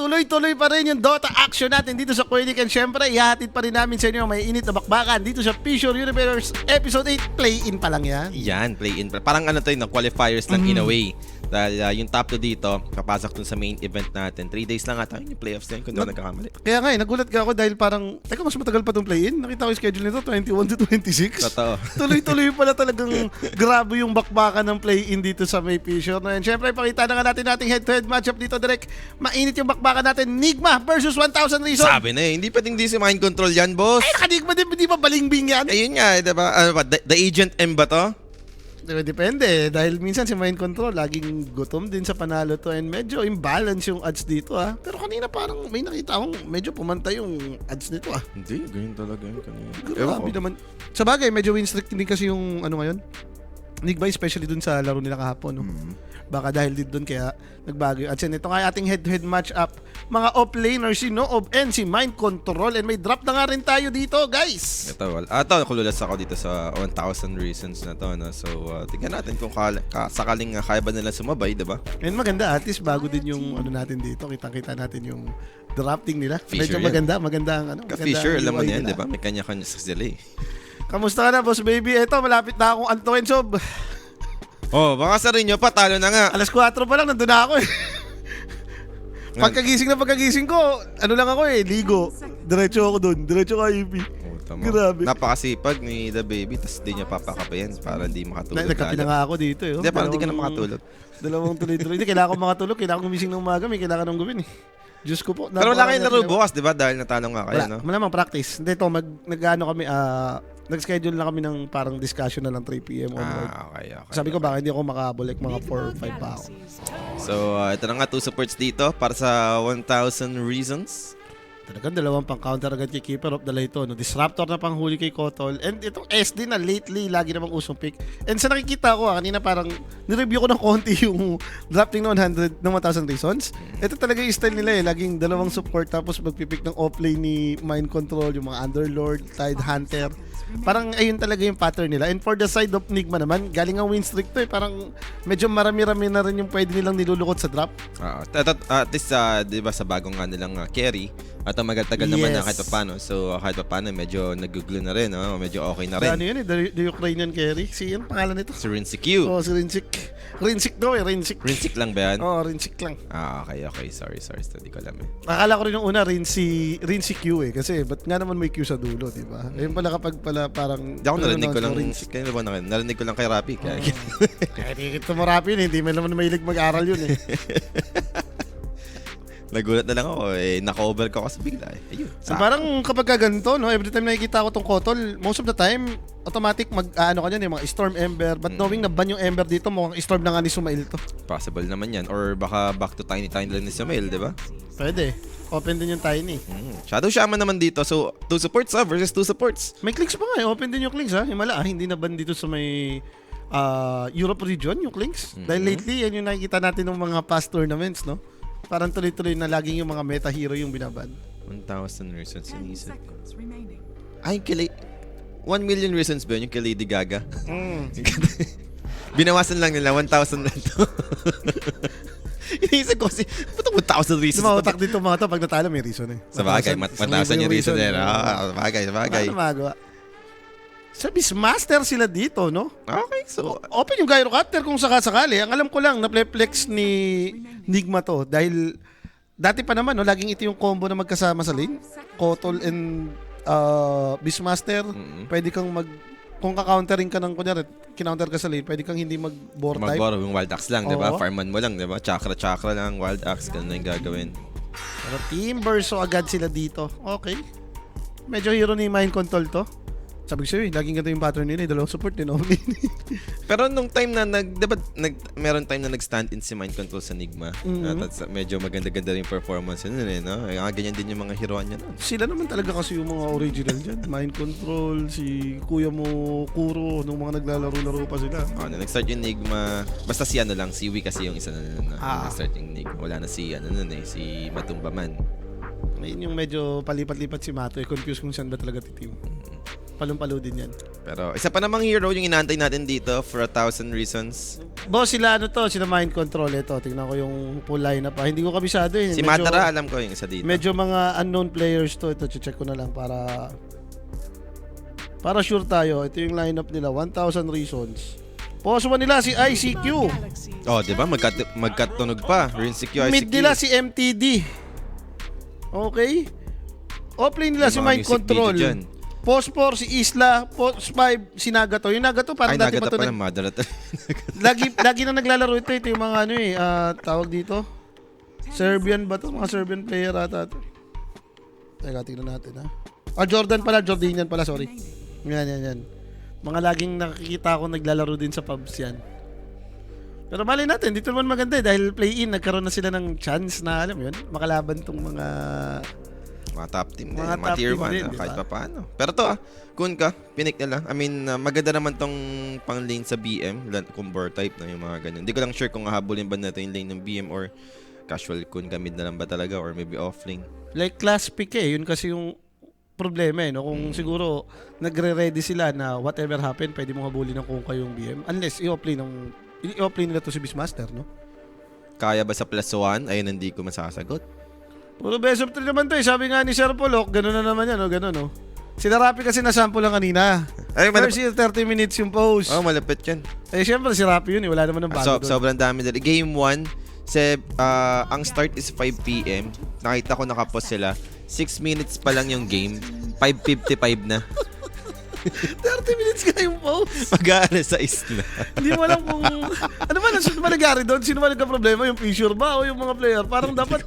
tuloy-tuloy pa rin yung Dota action natin dito sa Koenig. And syempre, ihahatid pa rin namin sa inyo may init na bakbakan dito sa Fissure Universe Episode 8. Play-in pa lang yan. Yan, play-in. Parang ano to yun, qualifiers lang in a way. Dahil yung top 2 dito, papasok dun sa main event natin. 3 days lang ata yung playoffs din kung di ako nagkakamali. Kaya nga nagulat ka ako dahil parang, teka, mas matagal pa itong play-in. Nakita ko yung schedule nito, 21 to 26. Totoo. Tuloy-tuloy pala talagang grabe yung bakbakan ng play-in dito sa May Fissure. And syempre, pakita na nga natin ating head-to-head matchup dito, direct. Mainit yung bakbakan natin. Nigma versus 1,000 Reason. Sabi na hindi pwedeng di si mind control yan, boss. Ay, nakadigma din, di ba balingbing yan? Ayun nga, diba? Ano ba, the Agent M ba to? Depende, dahil minsan si Mind Control laging gutom din sa panalo to and medyo imbalance yung odds dito Pero kanina parang may nakita akong medyo pumantay yung odds nito Hindi, ganyan talaga yun kanina. Grabe naman. Sa bagay, medyo win streak din kasi yung ano ngayon. Nigba, especially dun sa laro nila kahapon, no? Baka dahil din dun kaya nagbago yung odds. And ito nga ating head-to-head match-up. Mga off-laners, si Noob and si Mind Control. And may drop na nga rin tayo dito, guys. Ito, nakululas ako dito sa 1,000 Reasons na to. No? So, tingnan natin kung sakaling kaya ba nila sumabay, diba? And maganda, at least bago din yung ano natin dito. Kita-kita natin yung drafting nila. Fisher Medyo maganda ang ano. Ka-Fisher, alam mo UI na yan, nila. diba? May kanya-kanya sa sila eh. Kamusta ka na, boss baby? Eto, malapit na akong antuin, sob. Oh, baka sa rin nyo pa, talo na nga. Alas 4 pa lang, nandun na ako eh. Pagkagising ko, ano lang ako ligo. Diretso ako dun, diretso ka IP. Oh, tama. Grabe. Napakasipag ni The Baby, tas di niya papakapayan para hindi makatulog. Nagkapi na nga ako dito eh. Hindi, parang di ka na makatulog. Dalawang tuloy-tuloy. Hindi, kailangan ko makatulog. Kailangan ko gumising ng umaga. May kailangan ng gawin eh. Diyos ko po. Pero wala kayong laro bukas, di ba? Dahil natanong nga kayo, no? Wala namang practice. Hindi, ito, nag-ano kami, nag-schedule na kami ng parang discussion na lang 3 p.m. onward. Okay. Sabi ko, baka hindi ako makabalik, mga 4 or 5 pa ako. So, ito na nga, 2 supports dito para sa 1,000 Reasons. Talagang dalawang pang counter agad kay Keeper of the Light no? Disruptor na pang huli kay Kotol. And itong SD na lately, lagi namang usong pick. And sa nakikita ko, kanina parang nireview ko ng konti yung drafting ng 100 ng 1,000 Reasons. Ito talaga yung style nila laging dalawang support tapos magpipick ng offlane ni Mind Control, yung mga Underlord, Tide Hunter. Parang ayun talaga yung pattern nila. And for the side of Nigma naman, galing ang win streak to Parang medyo marami-rami na rin yung pwede nilang nilulukot sa drop. At least, di ba sa bagong nga nilang carry, at ang tagal naman na kahit paano. So, kahit paano, medyo nag-google na rin, no? Medyo okay na rin. Ano yun the Ukrainian carry? Ano pangalan nito? Si Rincy Q. Si Rinzik. Rinzik daw Rinzik. Rinzik lang ba yan? Rinzik lang. Okay. Sorry. Hindi ko alam Akala ko rin yung una, Rincy Q Kasi, ba't nga naman may Q sa dulo, di ba? Ayun pala kapag pala parang... Hindi ako narinig ko lang, kanina ba narinig ko lang kay Rappi. Kaya dikit mo Rappi yun, hindi mo naman mahilig mag-aral yun Nagulat na lang ako naka-over ko kasi bigla Ayun. So parang kapag ganito, no, every time nakikita ko tong Kotol, most of the time, automatic mag-ano ka dyan, yung mga Storm Ember. But knowing na ban yung Ember dito, mukhang Storm na nga ni Sumail to. Possible naman yan. Or baka back to Tiny lang ni Sumail, di ba? Pwede. Open din yung Tiny. Shadow Shaman naman dito. So, 2 supports versus 2 supports. May clicks pa nga Open din yung clicks Himala hindi na ban dito sa may Europe region yung clicks. Dahil lately, yan yung nakikita natin ng mga past tournaments, no? Parang tuloy-tuloy na laging yung mga meta hero yung binaban. 1,000 Reasons sinisip. Ay, 1 million Reasons ba yun? Yung kay Lady Gaga? Binawasan lang nila, 1,000 lang to. Iniisip ko kasi, ba't 1,000 Reasons? Mautak dito mga to, pag natalo may reason Sa bagay, 1,000 yung reason eh. Sa bagay. Ano magawa? Sa Beastmaster sila dito, no? Okay, so... Open yung Gyrocopter kung sakasakali. Ang alam ko lang, na-flex ni Nigma to. Dahil dati pa naman, no, laging ito yung combo na magkasama sa lane. Kotol and Beastmaster. Pwede kang kung ka-countering ka ng, kunyari, kinounter ka sa lane, pwede kang hindi mag-bore type. Mag-bore yung Wild Axe lang, di ba? Farman mo lang, di ba? Chakra lang, Wild Axe, ganun na yung gagawin. Pero Team Verso agad sila dito. Okay. Medyo hero ni Mind Control to. Sabi ko sa'yo, laging ganito yung pattern nila, dalawang support din, Pero nung time na diba, meron time na nag-stand in si Mind Control sa Nigma. At medyo maganda-ganda rin performance nun no? Ganyan din yung mga heroan niya nun. Sila naman talaga kasi yung mga original dyan. Mind Control, si Kuya mo Kuro, nung mga naglalaro-laro pa sila. Na nag-start yung Nigma, basta si ano lang, si Wii kasi yung isa na nun. Nag-start yung Nigma. Wala na si si Matumbaman. Ngayon yung medyo palipat-lipat si Mato, confused kung saan ba talaga titim. Palong-palo din yan. Pero isa pa namang hero yung inaantay natin dito for 1,000 reasons. Boss, sila sila mind control. Ito, tingnan ko yung full lineup pa. Hindi ko kabisado eh. Si Madara, alam ko yung isa dito. Medyo mga unknown players to. Ito, check ko na lang para sure tayo. Ito yung lineup nila, 1,000 reasons. Post 1 nila si ICQ. Oh, di ba? Magkatunog pa. Rinsik yung Mid ICQ. nila si MTD. Okay. Offlane nila si Yung mga mind music control. video dyan. Post 4 si Isla, post 5 si Nagato. Yung Nagato parang Ay, dati nagata pa to pala. Madara lagi na naglalaro ito. Ito yung mga tawag dito. Serbian ba to? Mga Serbian player ata to. Teka, tingnan natin ha. Jordanian pala, sorry. Yan. Mga laging nakikita ko naglalaro din sa pubs yan. Pero mali natin, dito naman maganda dahil play-in, nagkaroon na sila ng chance na, alam mo yun, makalaban tong mga top team din. Mga Mga top tier team 1 din, kahit diba? pa paano. Pero to kun ka, pinik nila. I mean, maganda naman tong pang lane sa BM, Kumbor type na yung mga ganyan. Hindi ko lang sure kung hahabulin ba natin yung lane ng BM or casual kun ka mid na lang ba talaga or maybe off lane. like class pick yun kasi yung problema no? Kung siguro nagre-ready sila na whatever happen, pwede mong habulin ng kung kayong BM. Unless i-offlane nila to si Beastmaster, no? Kaya ba sa plus 1? Ayun, hindi ko masasagot. Puro best of 3 naman to eh. Sabi nga ni Sir Polok, gano'n na naman yan, no? Gano'n, no? Si Rapi kasi nasample lang kanina. Ay, First 30 minutes yung post. Oh, malapit yan. Eh, syempre si Rapi yun eh. Wala naman ng bago doon. Sobrang dami dali. Game 1, ang start is 5 PM. Nakita ko nakapost sila. 6 minutes pa lang yung game. 5:55 na. 30 minutes ka yung post. Mag-aalas sa isla. Hindi mo alam kung... Ano ba nangyari doon? Sino ba nagka-problema? Yung Fisher ba o yung mga player? Parang dapat,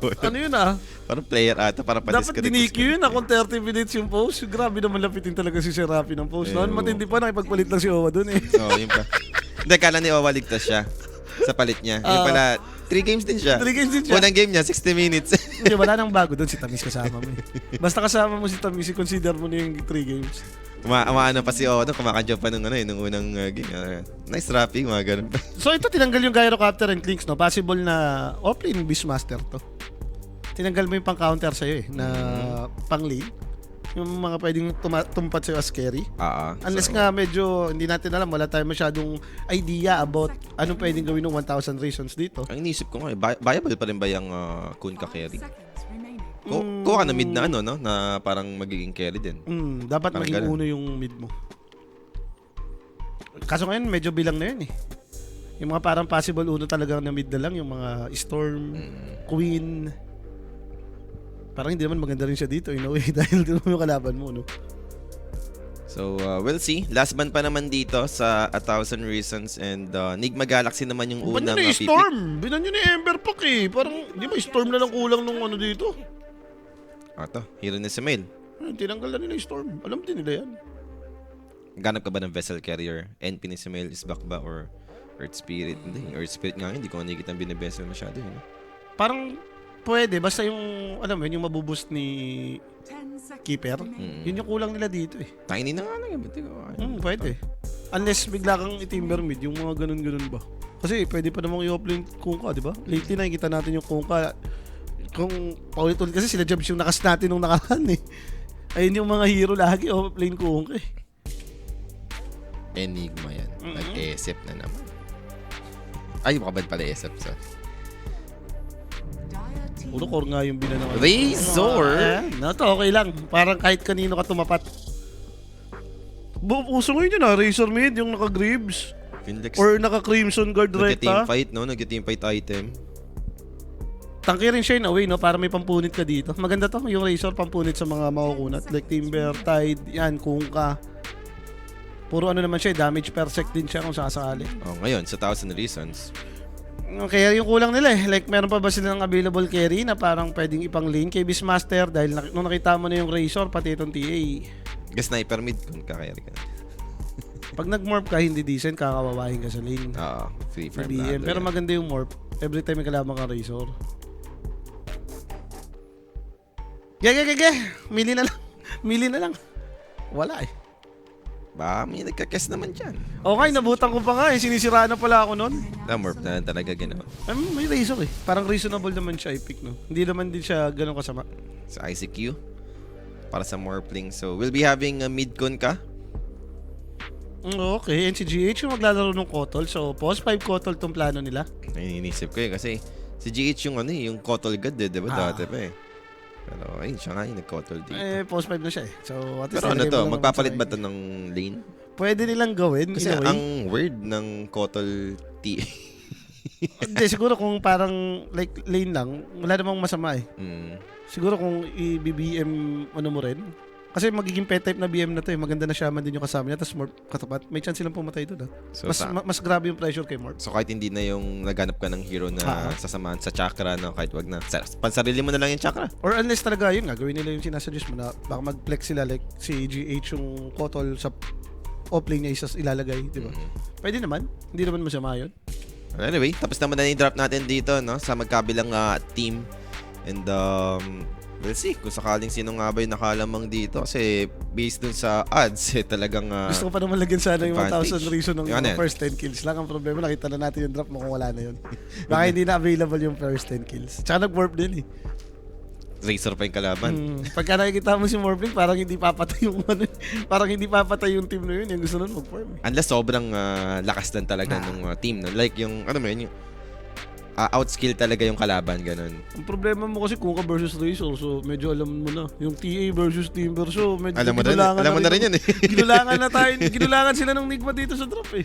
Parang player ata, para dapat dinikyo yun kung 30 minutes yung post. Grabe naman lapitin talaga si Sir Rapi ng post. Noon, matindi pa, nakipagpalit lang si Owa doon eh. Oo, yun pa. Hindi, kala ni Owa ligtas siya sa palit niya. Yung pala, 3 games din siya. 3 games din siya. Unang game niya, 60 minutes. Hindi, wala nang bago doon. Si Tamis kasama mo eh. Basta kasama mo si Tamis, consider mo na yung 3 games. Umaano pa si Owa, kumakadyo pa nung unang game. Nice Rapi, mga ganun pa. So ito, tinanggal yung Gyrocopter and Clinks, no? Possible na offlane Beastmaster to. Tinanggal mo yung pang-counter sa'yo eh, na pang-lane. Yung mga pwedeng tumpat sa'yo as carry. Unless nga medyo, hindi natin alam, wala tayong masyadong idea about anong pwedeng gawin ng 1,000 reasons dito. Ang inisip ko nga, viable pa rin ba yung Kun ka carry? Kuha ka na mid na no? Na parang magiging carry din. Dapat Parang maging ganun. uno yung mid mo. Kaso ngayon, medyo bilang na yun eh. Yung mga parang possible uno talaga na mid na lang, yung mga Storm, Queen. Parang hindi naman maganda rin siya dito in a way dahil dito yung kalaban mo, no? So, we'll see. Last ban pa naman dito sa 1,000 Reasons and Nigma Galaxy naman yung Ba't unang nyo na pipick. Storm? Binan nyo ni Ember Pack eh. Parang, di ba Storm na lang kulang nung ano dito? Ito, hero ni Samail. Tinanggal na nila yung Storm. Alam din nila yan. Ganap ka ba ng vessel carrier? NP ni Samail is back ba or Earth Spirit? Hindi. Earth Spirit nga, hindi ko nakikita ang binibessel masyado. Parang, pwede. Basta yung, alam mo yun, yung mabuboost ni Keeper. Yun yung kulang nila dito eh. Tiny na nga lang. Ba't ko? Pwede. Unless bigla kang i-timber mid, yung mga ganun-ganun ba? Kasi pwede pa namang i-offlane Kunkka, di ba? Lately nakikita natin yung Kunkka. Kung paulit-ulit kasi sila Jobs yung nakas natin nung nakaraan eh. Ayun yung mga hero lagi offlane Kunkka eh. Enigma yan. Nag-ESF na naman. Ay, makabad pala ESF. So. Puro core nga yung binanang. Razor! Ito okay lang. Parang kahit kanino ka tumapat. Uso ngayon yun Razor mid, yung naka-Greaves. Finlex. Or naka-Crimson Guard Nag-team Recta. fight, no? Nag-team fight item. Tangki rin siya in a way, no? Para may pampunit ka dito. Maganda to, yung Razor, pampunit sa mga makukunat. Like Timber, Tide, yan, Kunkka. Puro ano naman siya, damage per sec din siya kung sakasakali. Oh, ngayon, sa 1,000 Reasons. Kaya yung kulang nila eh. Like, meron pa ba silang available carry na parang pwedeng ipang lane kay Beastmaster dahil nung nakita mo na yung Razor, pati itong TA. Sniper mid kung kakayari ka. Pag nag-morph ka, hindi decent, kakawawahin ka sa lane. Free farm BM. Pero maganda yung morph. Every time may kalaban ka Razor. Gege. Mili na lang. Wala eh. Ba, may nagka-guess naman dyan. Okay, nabutan ko pa nga eh. Sinisiraan na pala ako nun. Morph na talaga ginawa. May Razor eh. Parang reasonable naman siya i-pick, no? Hindi naman din siya ganun kasama. Sa ICQ. Para sa Morphling. So, we'll be having a mid-con ka. Okay, and si GH yung maglalaro ng Kotol. So, post 5 Kotol tong plano nila. Ay, inisip ko kasi si GH yung yung Kotol God di ba dati pa eh. Pero ayun, siya nga yung nag-Kotol dito. Post 5 na siya eh. So, at least Pero nilagay mo lang magpapalit naman ba to ng lane? Pwede nilang gawin. Kasi in a way. ang weird ng Kotol T. Hindi, siguro kung parang like lane lang, wala namang masama eh. Siguro kung i-BBM ano mo rin. Kasi magiging pet type na BM na to eh. Maganda na Shaman din yung kasama niya. Tapos Morph katapat. May chance silang pumatay doon. So, Mas grabe yung pressure kay Morph. so kahit hindi na yung naghanap ka ng hero na sasamahan sa chakra, no? Kahit wag na. Pansarili mo na lang yung chakra. Or unless talaga yun nga, gawin nila yung sinasuggest mo na baka mag-flex sila like si GH yung Kotol sa offlane niya ilalagay. Di ba? Pwede naman. Hindi naman masama yun. Anyway, tapos naman na yung drop natin dito, no? Sa magkabilang team. And we'll see kung sakaling sino nga ba yung nakalamang dito. Kasi based dun sa odds, talagang Gusto ko pa naman lagyan sana yung 1,000 advantage. reason ng Yun, yan. first 10 kills lang. Ang problema, nakita na natin yung drop mo kung wala na yun. Baka hindi na available yung first 10 kills. Tsaka nag-warp din eh. Razor pa yung kalaban. Pagka nakikita mo si Morphling, parang hindi papatay yung parang hindi papatay yung team na yun. Yung gusto nun mag-farm. Unless sobrang lakas lang talaga ng team, no? Like yung, ano mo yun, yung outskill talaga yung kalaban, ganun. Ang problema mo kasi Kuka versus Razor, so medyo alam mo na. Yung TA versus Timber, so medyo Alam mo na rin yun eh. Ginulangan na tayo. Ginulangan sila ng Nigma dito sa drop eh.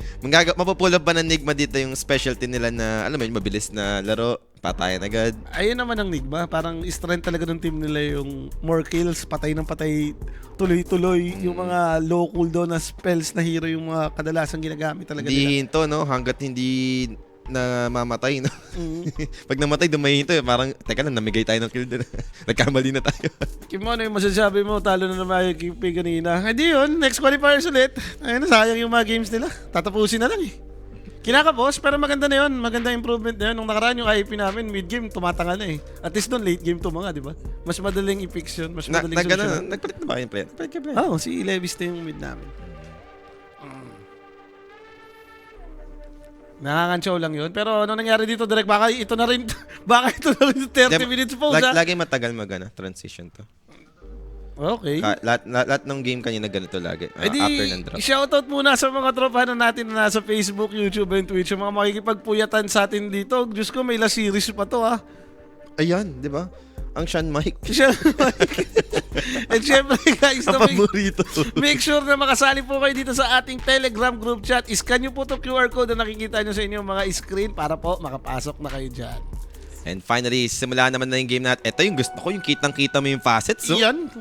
Mapupull up ba ng Nigma dito yung specialty nila na, alam mo yun, mabilis na laro, patayan agad. Ayun naman ang Nigma. Parang strength talaga ng team nila yung more kills, patay ng patay, tuloy-tuloy. Yung mga low cooldown na spells na hero yung mga kadalasang ginagamit talaga nila. Hindi hinto, no? Hanggat hindi na mamatay, no? Pag namatay, dumahinto eh. Parang, teka lang, namigay tayo ng kill din. Nagkamali na tayo. Kim, ano yung masasabi mo? Talo na naman yung KP kanina. Hindi yun, next qualifiers ulit. Ayun, sayang yung mga games nila. Tatapusin na lang eh. Kinakapos, pero maganda na yun. Maganda improvement na yun. Nung nakaraan yung IP namin, mid-game, tumatanga na eh. At least doon, late game to mga, di ba? Mas madaling i-fix yun. Mas madaling solusyonan. Nagpalit na ba yung player? Nagpalit ka ba? Oo, si Levis na yung mid namin. Nakakansyaw lang yun. Pero ano nangyari dito, Direk? Baka ito na rin 30 minutes pause, ha? Lagi matagal transition to. Okay. Lahat ng game kanina ganito lagi. After ng drop. Shoutout muna sa mga tropahan natin na nasa Facebook, YouTube, and Twitch. Yung mga makikipagpuyatan sa atin dito. Diyos ko, may last series pa to, ha? Ayan, di ba? Ang Sean Mike. And syempre, guys, Ang paborito. make sure na makasali po kayo dito sa ating Telegram group chat. Iscan nyo po itong QR code na nakikita nyo sa inyong mga screen para po makapasok na kayo dyan. And finally, simula naman na yung game natin. Ito yung gusto ko, yung kitang-kita mo yung facets. So, Iyan.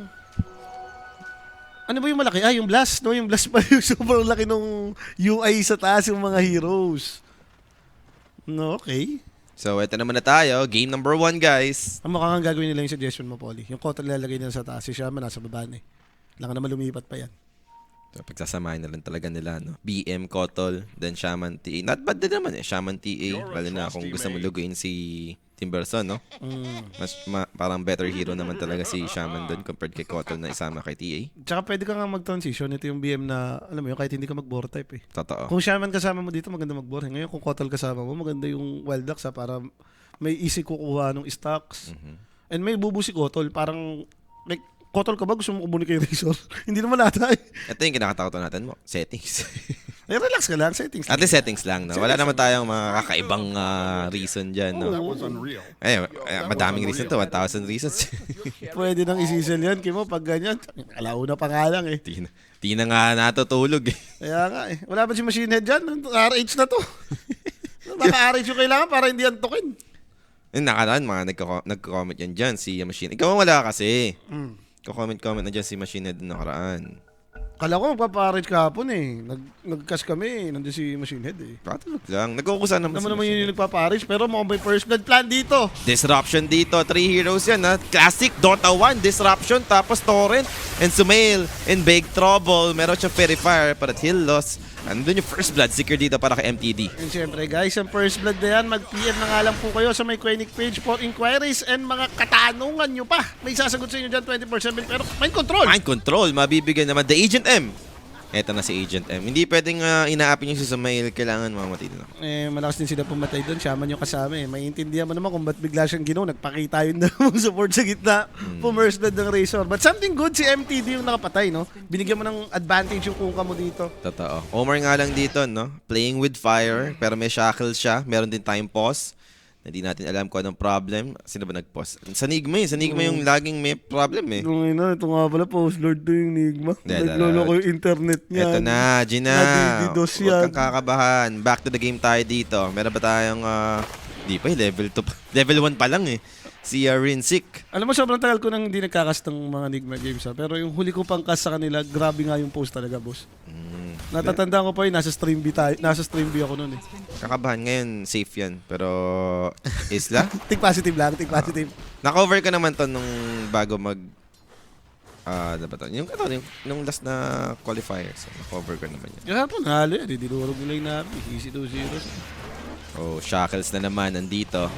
Ano ba yung malaki? Yung blast, no? Yung blast pa yung sobrang laki nung UI sa taas yung mga heroes. No, okay. So, ito naman na tayo. Game number 1, guys. Ang mukhang gagawin nila yung suggestion mo, Polly. Yung Kotol lalagay nila sa taas. Si Shaman nasa baba na eh. Kailangan naman lumipat pa yan. So, pagsasamahin na lang talaga nila, no? BM, Kotol, then Shaman TA. Not bad din naman eh. Shaman TA. Lalo na kung gusto mo luguin si Timberson, no? Parang better hero naman talaga si Shaman doon compared kay Kotol na isama kay TA. Tsaka pwede ka nga mag-transition. Ito yung BM na, alam mo yun, kahit hindi ka mag-bore type eh. Totoo. Kung Shaman kasama mo dito, maganda mag-bore. Ngayon, kung Kotol kasama mo, maganda yung Wild Ducks para may easy kukuha ng stocks. And may bubu si Kotol. Parang, like, Kotol ka ba? Gusto mo kumunik kay Razor? Hindi naman ata eh. Ito yung kinakatakutan natin mo. Settings. Ay, relax ka lang. Settings lang. Ate settings lang, no? Wala naman tayong mga kakaibang reason dyan, no? Madaming reason to. 1,000 reasons. Pwede nang isisel yan, Kimo, pag ganyan. Alauna pa nga lang eh. Di na nga natutulog eh. Kaya nga eh. Wala ba si Machine Head dyan? RH na to. Baka RH yung kailangan para hindi antukin. Yung nakaraan, mga nagko-comment yan dyan, si Machine. Ikaw wala kasi. Comment na dyan si Machine Head nakaraan. Kala ko magpapa-RH kahapon eh. Nag-cash kami eh. Nandun si Machine Head eh. Patulog lang. Nagkukusa naman Naman si naman Machine yun yung nagpapa-RH pero mukhang may first blood plan dito. Disruption dito. 3 heroes yan, ha? Classic Dota 1, Disruption, tapos Torrent, and Sumail, and Big Trouble. Meron siya Fairy Fire, but he'll loss. Andun yung first blood seeker dito para kay MTD. And syempre guys, ang first blood na yan, mag-PM na nga lang po kayo sa may Quenic page for inquiries and mga katanungan nyo pa. May sasagot sa inyo dyan 24/7 pero mind control. Mind control, mabibigyan naman the Agent M. Eto na si Agent M. Hindi pwedeng inaapin yung si Sumail. Kailangan mamatay din ako. Malakas din sila pumatay doon. Shaman yung kasama eh. Maiintindihan mo naman kung ba't bigla siyang ginaw. Nagpakita yun na support sa gitna. Pumerse blood ng Razor. But something good si MTD yung nakapatay, no? Binigyan mo ng advantage yung kuka mo dito. Totoo. Omar nga lang dito, no? Playing with fire, pero may shackles siya. Meron din time pause. Hindi natin alam kung anong problem. Sino ba nag-pause? Sa Nigma eh. Sa Nigma yung laging may problem eh. Ito nga pala, post-lord to yung Nigma. Hindi, Nagloloko yung internet niya. Eto na, Gina. Nadididos yan. Huwag kang kakabahan. Back to the game tayo dito. Meron ba tayong, di pa eh, level 2. Level 1 pa lang eh. Si Rinsik. Alam mo, sobrang tagal ko nang hindi nagkakast ng mga Nigma games ha. Pero yung huli ko pang cast sa kanila, grabe nga yung post talaga, boss. Natatandaan ko pa yun, nasa stream B ako noon eh. Kakabahan ngayon, safe yan. Pero, Isla? Think positive lang, think positive. Na-cover ka naman to nung bago mag... ano ba to? Nung last na qualifiers. Na-cover ka naman yan. Kahapon, halo yan. Dinurog nila yung nabi. Easy 2-0. Oh, Shackles na naman nandito.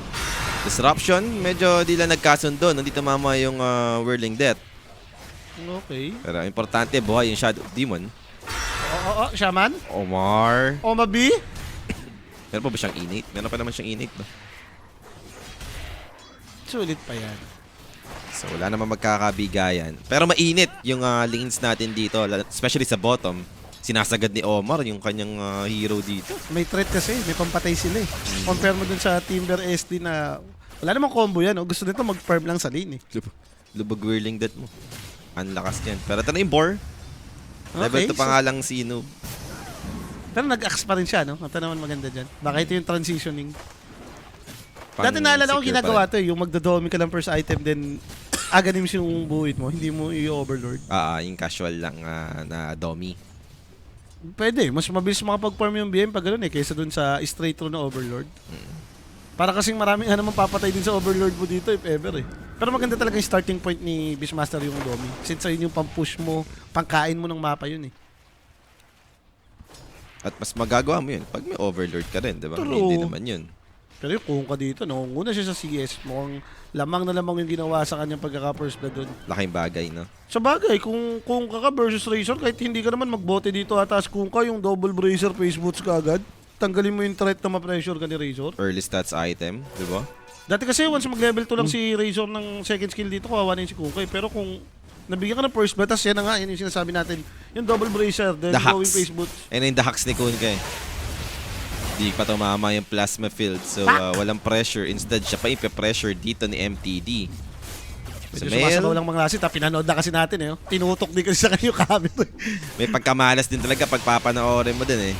Disruption, medyo di lang nagkasundo. Nandito mama yung Whirling Death. Okay. Pero importante, buhay yung Shadow Demon. Shaman? Omar. Oma B? Meron pa ba siyang innate? Meron pa naman siyang innate, no? Sulit pa yan. So, wala naman magkakabigayan. Pero mainit yung lanes natin dito, especially sa bottom. Sinasagad ni Omar yung kanyang hero dito. May threat kasi, may pampatay sila eh. Compare mo dun sa Timber SD na wala namang combo yan. Oh. Gusto nito mag-farm lang sa lane eh. Lubog Whirling Death mo. Ang lakas yan. Pero ito na yung Boar. Level 2 pa nga lang si Noob. Pero nag-axe pa rin siya, no? Ito naman maganda dyan. Baka ito yung transitioning. Pang Dati naalala ko secure ginagawa pa to eh. Yung magdodomi ka lang first item, then aganims yung buhit mo. Hindi mo i-overlord. yung casual lang na dummy. Pwede. Mas mabilis makapag-farm yung BM pag gano'n eh. Kaysa dun sa straight through na overlord. Para kasing maraming naman papatay din sa overlord mo dito if ever eh. Pero maganda talaga yung starting point ni Beastmaster yung Domi. Since ayun yung pang-push mo, pang-kain mo ng mapa yun eh. At mas magagawa mo yun pag may overlord ka rin, di ba? True. Hindi naman yun. Pero yung Kunkka dito, nangunguna siya sa CS. Mukhang lamang na lamang yung ginawa sa kanyang pagkaka-first blood doon. Laking bagay, no? Sa bagay, kung Kunkka ka versus Razor, kahit hindi ka naman magbote dito atas Kunkka, yung double bracer face boots ka agad, tanggalin mo yung threat na ma-pressure ka ni Razor. Early stats item, di ba? Dati kasi once mag-level 2 lang si Razor ng second skill dito, kawawa na yung si Kunkka. Pero kung nabigyan ka ng first blood, tas yan na nga, yan yung sinasabi natin, yung double bracer, then The going hacks. face boots. And yung the hacks ni Kunkka eh. Di pa tumama yung plasma field. So, walang pressure. Instead, siya pa ipe-pressure dito ni MTD. Medyo sumasabaw lang mga lasit, pinanood na kasi natin eh. Tinutok din kasi sa kanyo camera. May pagkamalas din talaga pag papanoorin mo din eh.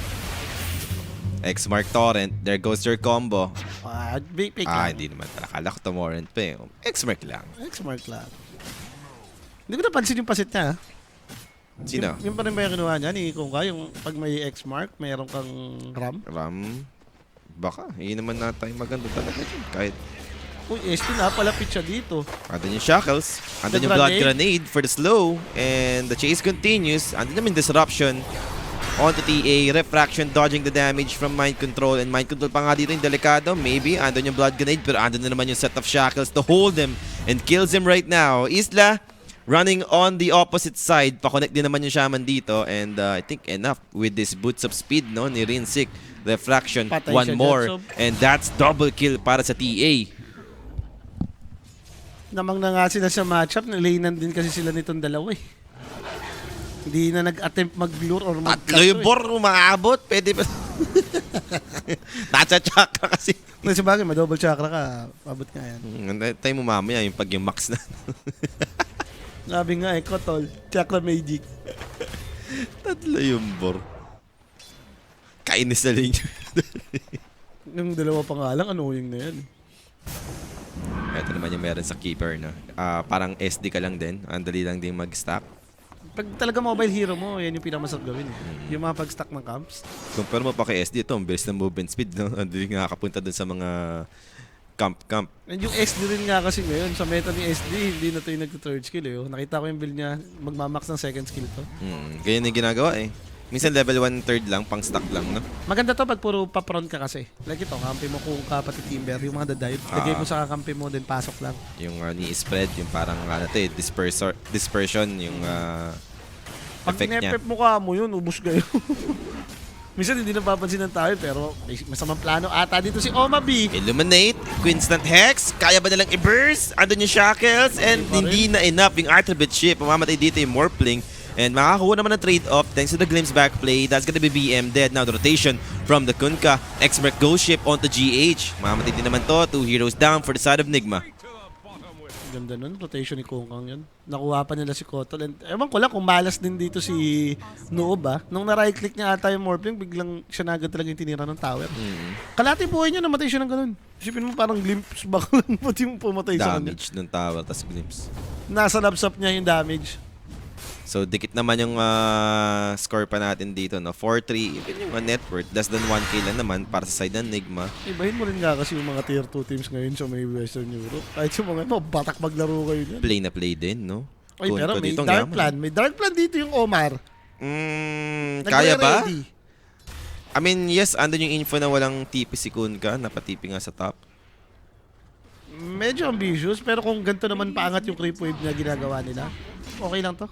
X-Mark Torrent, there goes your combo. Big pick lang. Hindi naman. Akala ko Torrent pa eh. X-Mark lang. X-Mark lang. Hindi ko napansin yung pasit niya. Sino? Yung pa rin ba yung kinuha niya ni Kunkka? Yung pag may X-Mark, mayroon kang RAM? Ram? Baka. Yun naman natin maganda talaga dyan. Kahit Uy, ST na, palapit siya dito. andun yung Shackles. Andun The yung Blood grenade. Grenade for the slow. And the chase continues. Andun naman Disruption. Onto TA. Refraction dodging the damage from Mind Control. And Mind Control pa nga dito yung delikado. Maybe. Andun yung Blood Grenade. Pero andun na naman yung set of Shackles to hold him. And kills him right now. Isla running on the opposite side. Pa-connect din naman yung Shaman dito. And I think enough with this boots of speed no ni Rinsik. Refraction. Patay One siya more. dyan, so- And that's double kill para sa TA. Namang na nga sila sa matchup, nalayinan din kasi sila nitong dalawa eh. Hindi na nag-attempt mag-lure or Tatlo yung bor umaabot. Pwede ba? Nasa chakra kasi. Sa bagay, ma-double chakra ka, abot nga yan. Tayo mo mamaya yung pag yung max na. Sabi nga eh, Kotol, chakra magic. Tatlo yung bor. Kainis na rin yun. Yung dalawa pa nga lang, annoying na yan. Ito naman yung meron sa keeper na. Parang SD ka lang din. Ang dali lang din mag-stack. Pag talaga mobile hero mo, yan yung pinakamasarap gawin eh. Yung mga pag-stack ng camps. Compare mo pa kay SD ito, ang bilis ng movement speed. No? Ang dali nga nakapunta dun sa mga camp. And yung SD rin nga kasi ngayon, sa meta ni SD, hindi na ito yung nag-third skill eh. Oh. Nakita ko yung build niya, magmamax ng second skill to. Ganyan yung ginagawa eh. Minsan level 1/3 lang, pang stack lang. No? Maganda to pag puro pa-front ka kasi. Like ito, kampi mo kung pati Timber, yung mga dadive. Lagay mo sa kakampi mo, then pasok lang. Yung knee spread, yung parang dispersion, yung Pag effect niya. nepep mukha mo yun, ubus kayo. Minsan hindi napapansin ng tao pero may masamang plano ata dito si Oma B. Illuminate, Quinstant Hex, kaya ba nilang i-burst? Andun yung Shackles, and hindi na enough yung Attribute Ship. Mamamatay dito yung Morphling, and makakakuha naman ng trade-off thanks to the Glimpse back play. That's gonna be BM dead. Now the rotation from the Kunkka. X-Merc Ghost Ship onto GH. Mamamatay din naman to. 2 heroes down for the side of Nigma. Ganda nun, rotation ni Kungkang yun. Nakuha pa nila si Kotol. And ewan ko lang kung malas din dito si Noob ah. Nung na-right click niya ata yung Morphling, biglang siya na agad talaga yung tinira ng tower. Kalati buhay niya, namatay siya ng ganun. Isipin mo parang glimpse back lang mo yung pumatay sa kanya. Damage ng tower, tas Glimpse. Nasa lapsop niya yung damage. So, dikit naman yung score pa natin dito, no? 4-3, even yung net worth, less than 1k lang naman para sa side ng Nigma. Ibahin mo rin nga kasi yung mga tier 2 teams ngayon sa may Western Europe. Kahit yung mga batak maglaro kayo dyan. Play na play din, no? Ay, pero may dito, dark yaman. plan. May dark plan dito yung Omar. Kaya ba? Nagre-ready. I mean, yes, andun yung info na walang TP si Kunkka, napatipi nga sa top. Medyo ambitious, pero kung ganito naman paangat yung creep wave na ginagawa nila, okay lang to.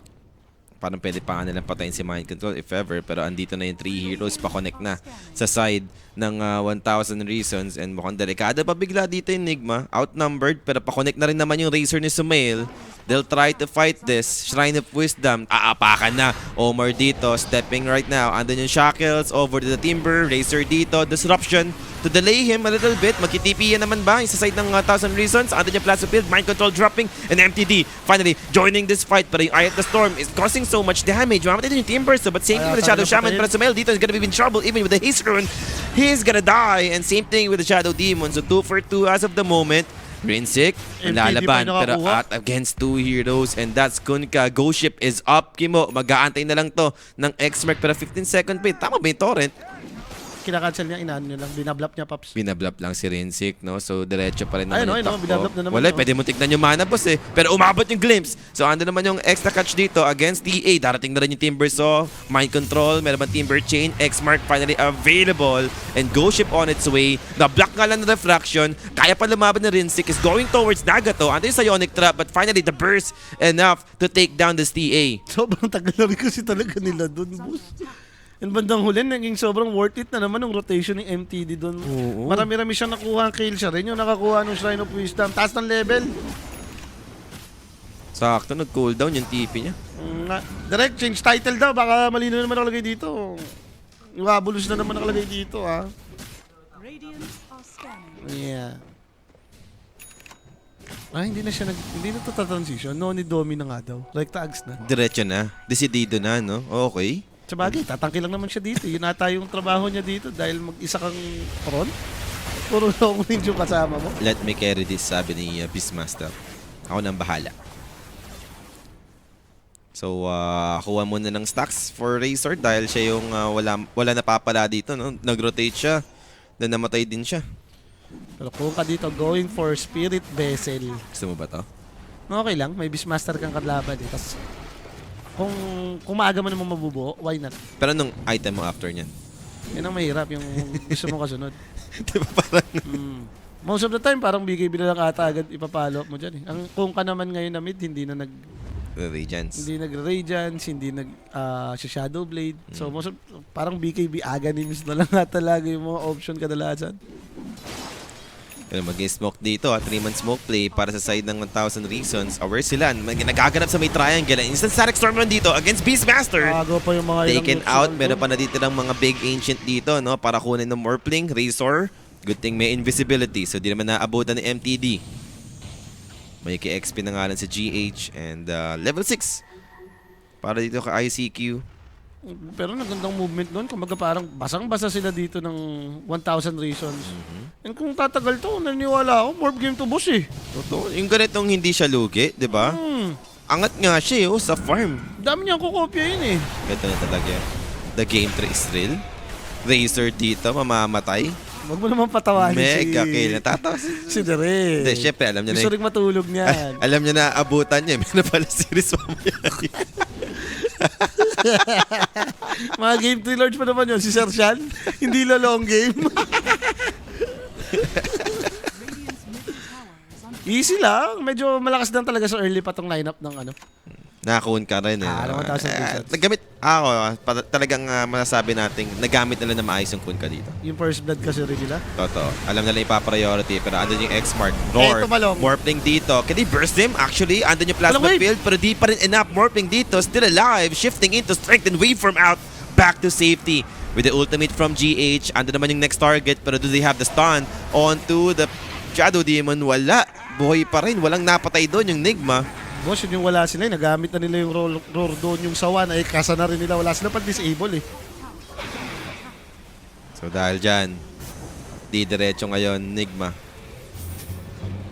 Parang pwede pa nga nilang patayin si Mind Control if ever, pero andito na yung 3 heroes pa-connect na sa side ng 1,000 Reasons, and mukhang delikado pa bigla dito yung Nigma. Outnumbered, pero pa-connect na rin naman yung Razor ni Sumail. They'll try to fight this. Shrine of Wisdom, aapakan na. Omar dito, stepping right now. Andun yung Shackles, over to the Timber. Razor dito, Disruption to delay him a little bit. Magkitipi yan naman ba? Sa side ng 1,000 Reasons. Andun yung Plaza Field, Mind Control dropping, and MTD finally joining this fight. Pero yung Eye of the Storm is causing so much damage. Mamatay din yung Timber, so but same thing with the Shadow Shaman. Pero Sumail dito is gonna be in trouble even with the Haste Rune. He's gonna die, and same thing with the Shadow Demon. So 2 for 2 as of the moment. Rinsick, MTD lalaban, pa pero nakakuha. at against 2 heroes, and that's Kunkka. Ghost Ship is up, Kimo. Mag-aantay na lang to ng X-Merc, pero 15-second pit. Tama ba yung Torrent? Kinakancel niya, inaan niya lang, binablap niya, Paps. Binablap lang si Rinsick, no? So, diretso pa rin Ayun, naman ayun, yung takbo. binablap na naman, Wala, no? pwede mo tignan yung mana, boss, eh. Pero umabot yung Glimpse. So, ando naman yung extra catch dito against TA. Darating na rin yung Timber Saw, Mind Control, meron bang Timber Chain, X-Mark finally available, and Ghost Ship on its way. Na-block nga lang ng Refraction. Kaya pa lumaban na Rinsick, is going towards Nagato. Ando yung Psionic Trap, but finally, the burst enough to take down this TA. Sobrang tagal na rin kasi talaga nila dun, boss. And bandang huli, naging sobrang worth it na naman ng rotation ng MTD dun. Oo. Marami-rami siyang nakuha ang kill siya rin. Yung nakakuha ng Shrine of Wisdom. Taas ng level. Sakto, nag-cooldown yung TP niya. Direct, change title daw. Baka mali na naman nakalagay dito. Iwabulos na naman nakalagay dito, ah. Yeah. Hindi na siya hindi na to transition. No ni Domi na nga daw. Recta Ags na. Diretso na. Decidido na, no? Okay. Sabagay, tatangki lang naman siya dito. Yun ata yung trabaho niya dito dahil mag-isa kang front. Puro long range yung kasama mo. Let me carry this, sabi ni Beastmaster. Ako nang bahala. So, kuha muna ng stacks for Razor dahil siya yung wala napapala dito, no? Nag-rotate siya. Then namatay din siya. Pero kung ka dito, going for Spirit Vessel. Gusto mo ba to? Okay lang, may Beastmaster kang kalaban eh. Tas, kung maaga mo naman mabubuo, why not? Pero nung item mo after niyan. Yan ang mahirap, yung gusto mo kasunod. Di ba parang... Most of the time, parang BKB na lang ata agad ipapalo mo dyan eh. Ang kung ka naman ngayon na mid, hindi na Radiance. hindi nag-Radiance, hindi Shadow Blade. So most of, parang BKB Aghanim's na lang nga talaga yung mga option kadalasan. Pero mag-smoke dito, 3-man smoke play para sa side ng 1,000 Reasons. Aware sila. Nagaganap sa may triangle. Instant Static Storm run dito against Beastmaster. Agaw pa yung mga Taken ilang out. moves Meron doon. pa natitirang mga big ancient dito, no? Para kunin ng Morphling, Razor. Good thing may invisibility. So, di naman naabutan ni MTD. May ki-XP na nga lang sa GH. And level 6. Para dito ka ICQ. Pero nagandang movement doon. Kumbaga parang basang-basa sila dito ng 1,000 Reasons. And kung tatagal to, naniniwala ako, morph game to boss eh. Totoo. Yung ganitong hindi siya lugi, di ba? Angat nga siya sa farm. Dami niyang kukopya yun eh. Ganito na talaga. The game tree is real. Razor dito, mamamatay. Huwag mo naman patawanin Mega kill. Natatawas. si Dere. Hindi, syempre, alam niya na Gusto rin matulog niyan. alam niya na abutan niya. Meron pala series mamaya. Mga game 3 lords pa naman yun. Si Sir Shan, hindi la long game. Easy lang. Medyo malakas lang talaga sa early pa tong lineup ng Nakakun ka rin eh. Ano 1,000 pesos? Nagamit, talagang masasabi natin, nagamit nila na maayos yung kun ka dito. Yung first blood kasi rin nila. Totoo. Alam nila ipapriority, pero andun yung X-Mark. Roar. Tumalong. Morphling dito. Can they burst him? Actually, andun yung plasma Walang wave. field, pero di pa rin enough. Morphling dito, still alive, shifting into strength and waveform out. Back to safety. With the ultimate from GH, andun naman yung next target, pero do they have the stun onto the Shadow Demon? Wala. Buhay pa rin. Walang napatay doon yung Nigma. Boss, yun yung wala sila. Nagamit na nila yung roar doon, yung sawan. Ay, kasa na rin nila. Wala sila pang disable eh. So dahil dyan, di diretso ngayon Nigma.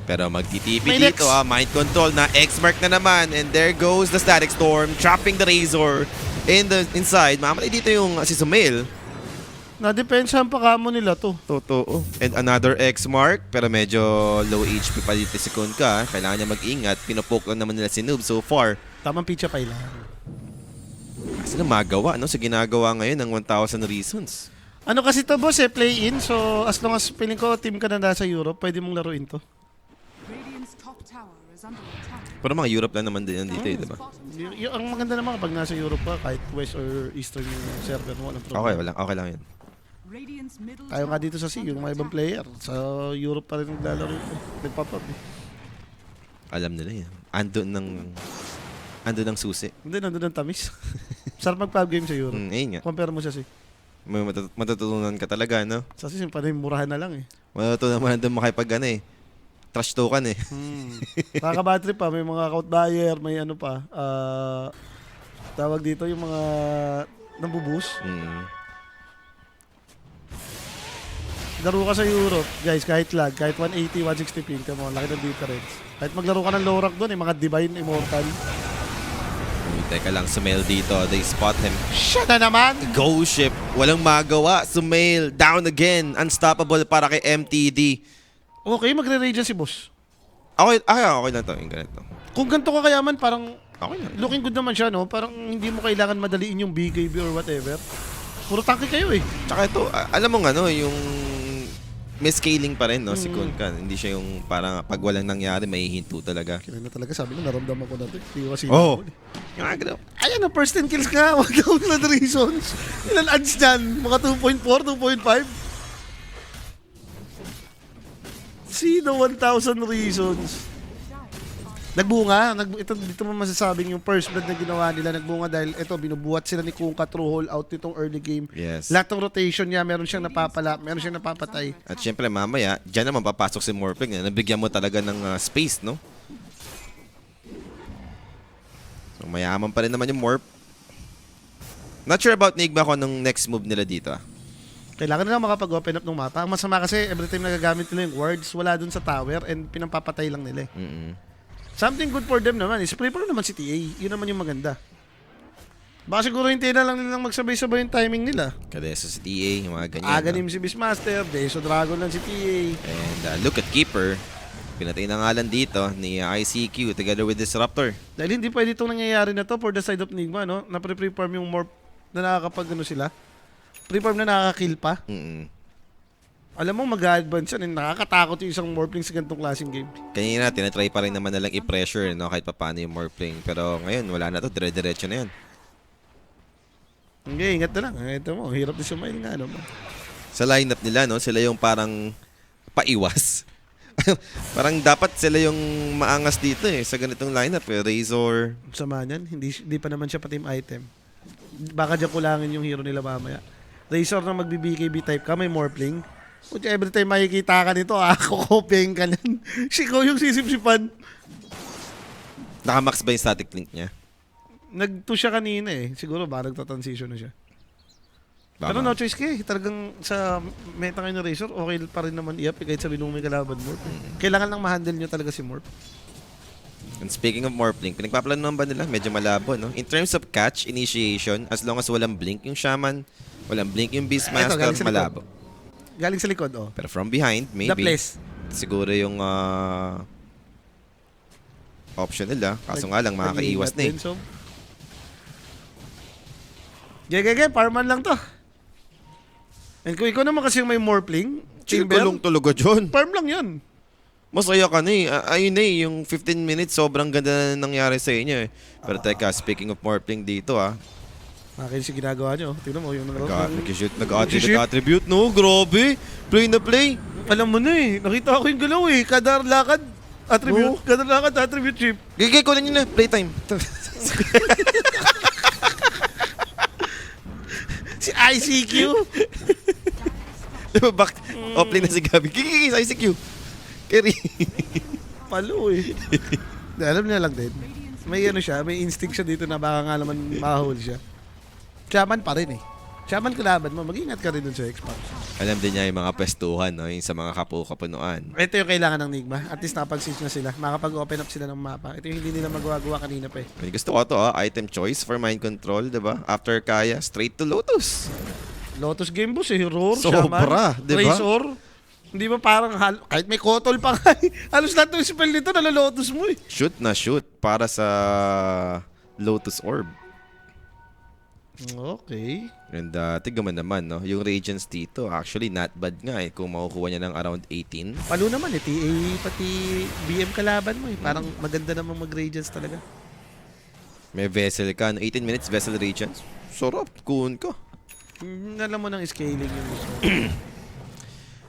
Pero magtitipi May dito next. mind control na X-Mark na naman. And there goes the Static Storm, trapping the Razor inside. Mamatay dito yung si Sumail. Nadepensahan pa kamo nila to. Totoo. And another X-Mark, pero medyo low HP pa dito si Kunkka. Kailangan niya mag-ingat. Pinopoke lang naman nila si Noob so far. Tamang pitcha pa ilan. Kasi na magawa, no? Sa ginagawa ngayon ng 1,000 Reasons. Ano kasi to boss eh, play-in. So as long as feeling ko team ka na nasa Europe, pwede mong laruin to. Radiant's top tower is under attack. Pero mga Europe lang naman din dito, di ba? Ang maganda naman kapag nasa Europe ka, kahit West or Eastern yung server mo, walang problem. Okay lang yun. Radiant's middle Tayo nga tower dito sa is C, under yung mga ibang attack. player. Sa Europe pa rin naglalaro ito. Nagpop-up eh. Alam nila yan. Andun ng susi. Hindi, nandun ang tamis. Sarap mag-pub game sa Europe. Ayun nga. Compare mo siya si. May matutunan ka talaga, no? Sa C, parang murahan na lang eh. Matutunan mo na doon makipag trash token eh. Nakaka-battery pa, may mga account buyer, may ano pa. Tawag dito yung mga nambuboost. Laro ka sa Europe, guys, kahit lag, kahit 180, 160 ping, come on, laki ng difference. Kahit maglaro ka ng low rank doon, mga Divine Immortal. Teka lang, Sumail dito. They spot him. Siya na naman! Go ship. Walang magawa. Sumail down again. Unstoppable para kay MTD. Okay, magre-rage yan si boss. Okay lang to. Yung ganito. Kung ganito ka kayaman, parang Okay lang. looking good naman siya, no? Parang hindi mo kailangan madaliin yung BKB or whatever. Puro tanky kayo eh. Tsaka ito, alam mo nga, no, yung may scaling pa rin, no, si Kunkka. Hindi siya yung parang pag walang nangyari, may hinto talaga. Kaya na talaga, sabi ko, naramdaman ko na ito. Hindi ko kasi Oh! Yung agro. ayan na, first 10 kills ka, 1,000 reasons. Ilan ads dyan? Mga 2.4, 2.5? Sino 1,000 reasons? Nagbunga. Dito mo masasabing yung first blood na ginawa nila, nagbunga dahil ito, binubuhat sila ni Kunkka through hole out nitong early game. Yes. Lahat ng rotation niya, meron siyang napapala, meron siyang napapatay. At syempre, mamaya, dyan naman papasok si Morphling. Nabigyan mo talaga ng space, no? So, mayaman pa rin naman yung Morph. Not sure about Nigma kung anong next move nila dito. Kailangan nila makapag-open up ng mapa. Ang masama kasi, every time nagagamit nila yung wards, wala dun sa tower and pinampapatay lang nila. Something good for them naman is prepare naman si TA. Yun naman yung maganda. Baka siguro hintayin na lang nilang magsabay-sabay yung timing nila. Kadeso si TA, yung mga ganyan. Aganim si Beastmaster, Deso Dragon lang si TA. And look at Keeper. Pinatay na ngalan dito ni ICQ together with Disruptor. Dahil hindi pwede itong nangyayari na to for the side of Nigma, no? Na-pre-farm yung morph na nakakapag ano sila. Pre-farm na nakaka-kill pa. Alam mo, mag-advance yan. Nakakatakot yung isang morphling sa ganitong klaseng game. Kanina, tinatry pa rin naman nalang i-pressure, no? Kahit pa paano yung Morphling. Pero ngayon, wala na to. Dire-diretso na yan. Okay, ingat na lang. Ito mo, hirap na sumail nga, no? Sa lineup nila, no? Sila yung parang paiwas. Parang dapat sila yung maangas dito eh sa ganitong lineup eh. Razor. Sama niyan, hindi pa naman siya pa-team item. Baka dyan kulangin yung hero nila mamaya. Razor na magbi-BKB type ka, may morphling. Kung every time makikita ka nito, kukopeng ka nan. Siko yung sisip-sipan. Nakamax ba yung static link niya? Nag-2 siya kanina eh. Siguro ba nagta-transition na siya. Baka. Pero no choice ka eh. Talagang sa meta ngayon ng Razor, okay pa rin naman i-up kahit sabihin mo may kalaban Morph. Kailangan lang ma-handle nyo talaga si Morph. And speaking of Morphling, pinagpaplano naman ba nila? Medyo malabo, no? In terms of catch, initiation, as long as walang blink yung Shaman, walang blink yung Beastmaster, galing sa likod. malabo. Galing sa likod, oh. Pero from behind, The maybe. place. Siguro yung option nila. Kaso nga lang, makakaiwas na eh. Gege, parman lang to. And kung ikaw naman kasi yung may morphling, chamber, Kulong tulugo dyan. farm lang yun. masaya ka na eh. Ayun na eh, yung 15 minutes, sobrang ganda na nangyari sa inyo eh. Pero teka, speaking of morphling dito Akin si ginagawa nyo. Tingnan mo yung nag-attribute, no? Grabe. Play na play. Alam mo na eh. Nakita ko yung galaw eh. Kada lakad, attribute. Oo. Kada lakad, attribute chip. Gigay, kunin nyo na. Playtime. Si ICQ. Diba back? Offline na si Gabi. Gigay, ICQ. Carry. Palo eh. Di, alam niya lang din. May ano siya, may instinct siya dito na baka nga naman makahuli siya. Shaman pa rin eh. Shaman kalaban mo, mag-ingat ka rin dun sa Xbox. Alam din niya yung mga pwestuhan, no? Yung sa mga kapunuan. Ito yung kailangan ng Nigma. At least nakapag-siege na sila. Makapag-open up sila ng mapa. Ito yung hindi nila magawa kanina pa eh. May gusto ko to, item choice for mind control, diba? After Kaya, straight to Lotus. Lotus Game Boss eh. Roar, Sobra, Shaman, diba? Razor. Hindi ba parang kahit may kotol pa nga eh. Halos lahat ng spell nito nalalotus mo eh. Shoot na shoot para sa Lotus Orb. Okay. And tignan mo naman, no? Yung Radiance dito, actually not bad nga eh. Kung makukuha niya ng around 18. Palo naman eh. TA pati BM kalaban mo eh. Parang maganda namang mag-radiance talaga. May vessel ka, no? 18 minutes vessel Radiance. Sarap, kuhon ko. Alam mo ng scaling yung gusto.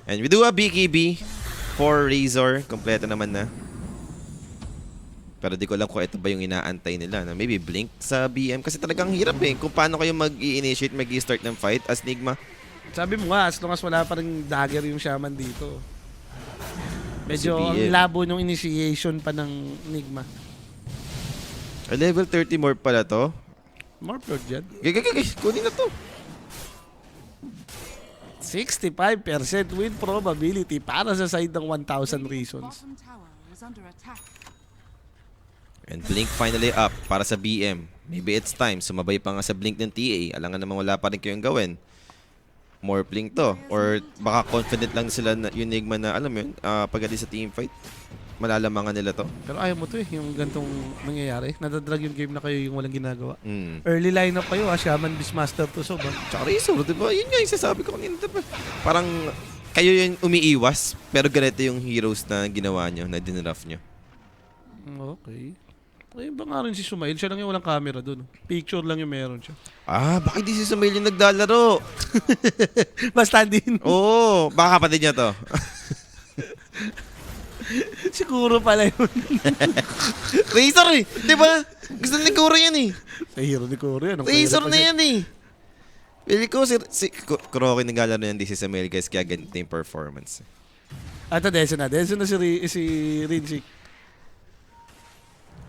And we do a BKB for Razor. Kompleto naman na. Pero di ko alam kung ito ba yung inaantay nila. No? Maybe Blink sa BM. Kasi talagang hirap eh. Kung paano kayo mag-i-initiate, mag-i-start ng fight as Nigma. Sabi mo nga, as long as wala pa rin dagger yung shaman dito. Medyo Si ang BM. labo nung initiation pa ng Nigma. Level 30 more pala to. More plot dyan. Gagagagay, kunin na to. 65% win probability para sa side ng 1,000 reasons. Bottom tower is under attack. And Blink finally up para sa BM. Maybe it's time. Sumabay pa nga sa Blink ng TA. Alangan naman wala pa rin kayong gawin. More Blink to. Or baka confident lang sila na yung Nigma na, alam mo yun, pagdating sa teamfight, malalamangan nila to. Pero ayaw mo to eh, yung gantong nangyayari. Nadadrag yung game na kayo yung walang ginagawa. Mm. Early lineup kayo ha, Shaman Beastmaster to so ba? Tsaka Razor, diba? Yun nga yung sasabi ko kanina, diba? Parang kayo yung umiiwas, pero ganito yung heroes na ginawa nyo, na dinraft nyo. Okay. Ay, ba nga rin si Sumail? Siya lang yung walang camera dun. Picture lang yung meron siya. Bakit di si Sumail yung naglalaro? Basta din. Oo, baka kapatid niya to. Siguro pala yun. Razor eh, diba? Gusto ni Kuro yan eh. Sa hero ni Korea. Razor na yan eh. Pili ko si Kuroki naglalaro yan di si Sumail guys, kaya ganito yung performance. Ito, Deso na. Deso na si Rinzik.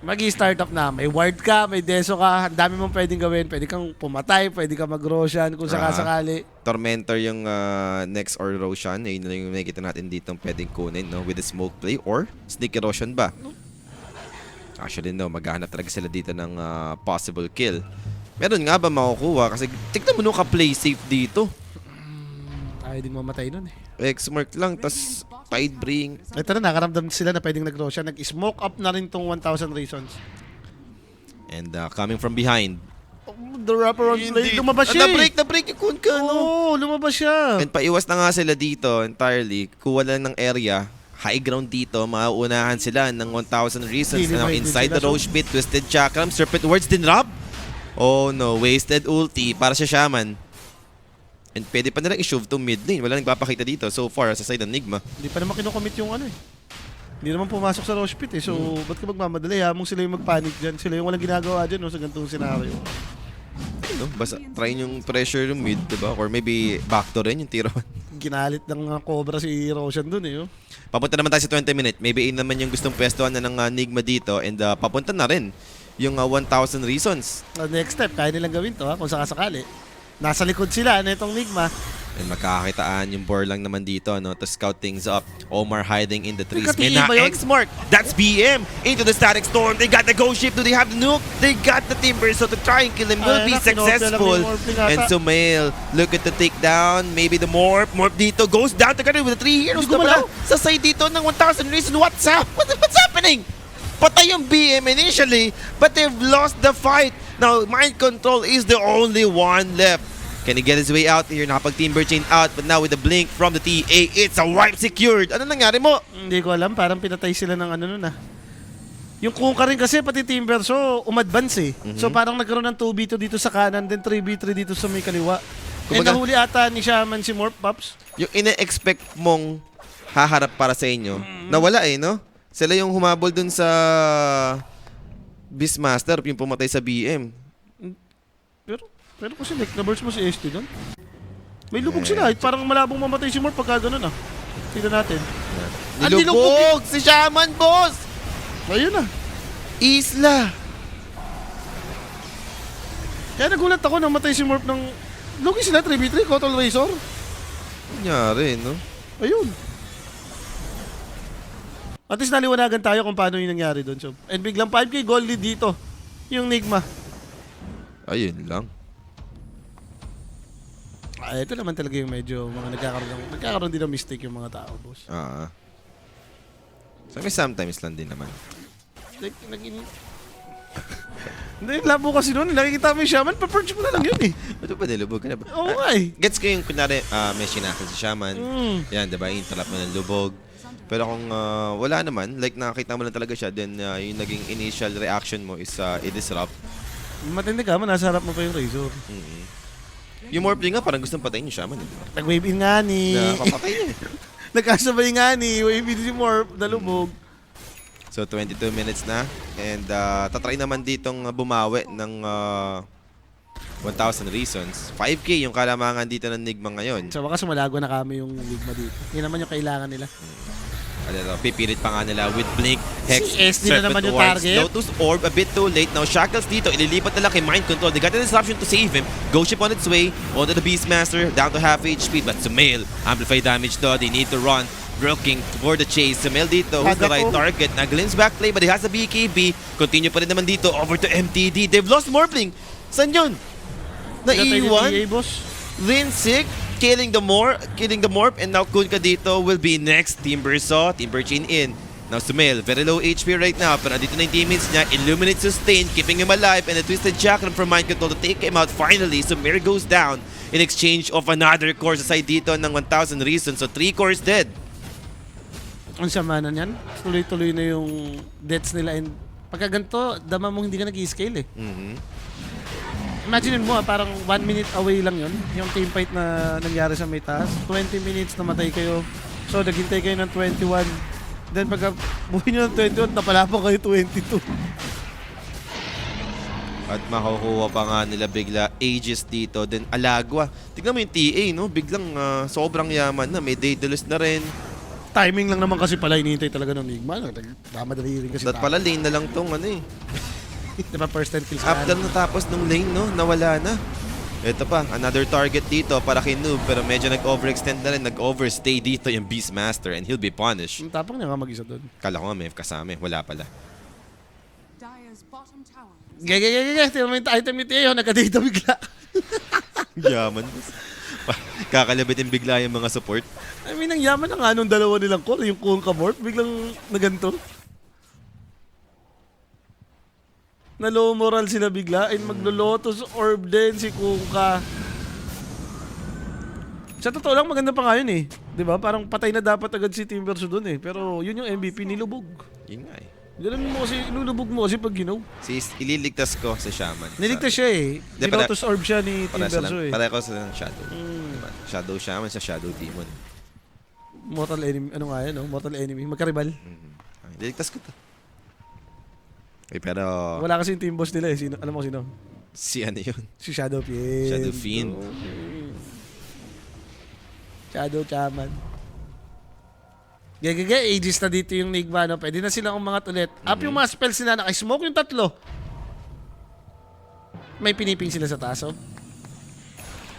Mag-i-start up na. May ward ka, may Deso ka. Ang dami mong pwedeng gawin. Pwede kang pumatay, pwede kang mag-Roshan kung sakasakali. Tormentor yung next or Roshan. Yun na yung nakikita natin dito pwedeng kunin, no? With the smoke play or sneaky Roshan ba? Actually, no. Maghanap talaga sila dito ng possible kill. Meron nga ba makukuha? Kasi tignan mo nung ka-play safe dito. Ayaw din mamatay nun eh. X-mark lang, tas Tide Bring. Ito na, nakaramdam sila na pwedeng nag-Roshan. Nag-smoke up na rin tong 1,000 reasons. And coming from behind. The wraparound play. Lumabas siya eh. Na-break yung Kunkka, no? Oo, lumabas siya. And paiwas na nga sila dito entirely. Kuha lang ng area. High ground dito. Mauunahan sila ng 1,000 reasons. Hindi Now, naman inside sila, the Roche Pit, Twisted Chakram, Serpent Words, din Rob. Oh no, wasted ulti para sa Shaman. And pwede pa nilang i-shove to mid lane. Wala nagpapakita dito so far sa side ng Nigma. Hindi pa naman kinocommit yung ano eh. Hindi naman pumasok sa Roche Pit eh. So, ba't ka magmamadali? Hamong sila yung magpanic dyan. Sila yung walang ginagawa dyan no, sa ganitong senaryo. Ano, basta try yung pressure yung mid, diba? Or maybe backdoor rin yung tiro. Ginalit ng Cobra si Roshan dun eh. Oh. Papunta naman tayo sa 20 minute. Maybe naman yung gustong pwestuhan na ng Nigma dito and papunta na rin yung 1,000 reasons. Next step, kaya nilang gawin to ha, kung sakasakali. Nasa likod sila na itong Nigma. And makakakitaan yung board lang naman dito, no? To scout things up. Omar hiding in the trees. Nagkatingin May ba yun? X-mark. That's BM. Into the static storm. They got the ghost ship. Do they have the nuke? They got the timber. So to try and kill him will be successful. And Sumail, look at the takedown. Maybe the morph. Morph dito goes down together with the 3 heroes. Hindi ko Wala. Sa side dito ng 1,000 reasons. What's up? What's happening? Patay yung BM initially, but they've lost the fight. Now, Mind Control is the only one left. Can he get his way out here? Nakapag-timber chain out, but now with the blink from the TA, it's a wipe secured. Ano nangyari mo? Hindi ko alam, parang pinatay sila ng ano nun ah. Yung Kunkka rin kasi, pati Timber, so umadvance eh. So parang nagkaroon ng 2v2 dito sa kanan, then 3v3 dito sa may kaliwa. Kumbaga, nahuli ata ni Shaman si Morph, Pops. Yung ina-expect mong haharap para sa inyo, nawala eh, no? Sila yung humabol dun sa Beastmaster, yung pumatay sa BM. Pero kasi like, na-burst mo si ST doon. May lubog sila, parang malabong mamatay si Morph pagka ganun ah. Tignan natin. Nilubog si Shaman, boss! Ayun na. Isla! Kaya nagulat ako nang matay si Morph ng... Lugi sila, 3v3, Kotal Razor. Nangyari, no? Ayun. At least naliwanagan tayo kung paano yung nangyari doon. So, and biglang 5k gold lead dito. Yung Nigma. Ayun lang. Ito naman talaga yung medyo mga nagkakaroon din ng mistake yung mga tao, boss. So, may sometimes lang din naman. Like, Hindi, labo kasi noon. Nakikita mo yung Shaman, pa-purge mo na lang yun eh. Ito pa, nilubog ka na ba? Oo nga eh. Gets ko yung, kunwari, may sinakal si Shaman. Yan, diba? Interrupt mo ng lubog. Pero kung wala naman, like nakakita mo lang talaga siya, then yung naging initial reaction mo is i-disrupt. Matindi ka mo, nasa harap mo pa yung Razor. Yung Morphling nga, parang gustong patayin yung Shaman. Nag-wave in nga ni. Nakapatay niya. Nagkasabay nga ni. Wave in si Morph, nalubog. So, 22 minutes na. And tatry naman ditong bumawi ng 1,000 reasons. 5k yung kalamangan dito ng Nigma ngayon. Sa wakas, malago na kami yung Nigma dito. Yun naman yung kailangan nila. Pipilit pa nga nila with Blink, Hex, Si SD na naman yung target. Lotus Orb, a bit too late. Now, Shackles dito, ililipat na lang kay Mind Control. They got the disruption to save him. Ghost Ship on its way. Onto the Beastmaster, down to half HP. But Sumail, amplify damage though. They need to run. Looking for the chase. Sumail dito, who's the right target. Nag-glimpse back play, but he has a BKB. Continue pa rin naman dito, over to MTD. They've lost Morphling. Saan yun? Naiiwan? Linsig, killing the Morph, and now Kunkka dito will be next. Timber Saw, Timber Chain in. Now Sumail, very low HP right now, pero andito na yung teammates niya. Illuminate Sustain, keeping him alive, and a Twisted Chakram from Mind Control to take him out finally. Sumail goes down in exchange of another core sa side dito ng 1,000 reasons. So 3 cores dead. Ang sama na niyan. Tuloy-tuloy na yung deaths nila. And pagka ganito, dama mo hindi ka nag-i-scale eh. Imagine mo parang 1 minute away lang yun. Yung team fight na nangyari sa may taas. 20 minutes namatay kayo. So naghintay kayo ng 21. Then pagka buhay nyo ng 21, napalapan kayo 22. At makukuha pa nga nila bigla Aegis dito. Then Alagwa. Tignan mo yung TA, no? Biglang sobrang yaman na. May Daedalus na rin. Timing lang naman kasi pala hinihintay talaga ng Nigma. Damadali rin kasi. At pala lane na lang tong Diba first 10 kills After natapos nung lane, no? Nawala na. Ito pa, another target dito para kay Noob. Pero medyo nag-overextend na rin. Nag-overstay dito yung Beastmaster and he'll be punished. Ang tapang niya nga mag-isa doon. Kala ko nga may kasama. Wala pala. Dire's bottom tower. Gaya. Tingnan mo yung item ni Teo. Nagka-data bigla. Yaman. Kakalabitin bigla yung mga support. I mean, ang yaman na nga nung dalawa nilang core. Yung Kunkka Morph. Biglang naganto. Na low moral sila bigla. And maglo-Lotus Orb din si Kunkka. Sa totoo lang, maganda pa nga yun eh. Diba? Parang patay na dapat agad si Team Verso dun eh. Pero yun yung MVP, nilubog. Yun nga eh. Ganun mo kasi, inulubog mo kasi pag ginaw. Ililigtas ko sa Shaman. Niligtas siya eh. Lotus Orb siya ni Team Verso eh. Pareho sa Shadow. Diba? Shadow Shaman sa Shadow Demon. Mortal enemy. Ano nga yan, no? Mortal enemy. Magkaribal. Niligtas ko to. Okay, pero... Wala kasi yung team boss nila eh. Sino, alam mo sino? Si ano yun? Si Shadow Fiend. Shadow Fiend. Shadow Chaman. Gagagay, ages na dito yung Nigma, no? Pwede na silang umangat ulit. Up yung mga spells nila. Naka-smoke yung tatlo. May piniping sila sa taso.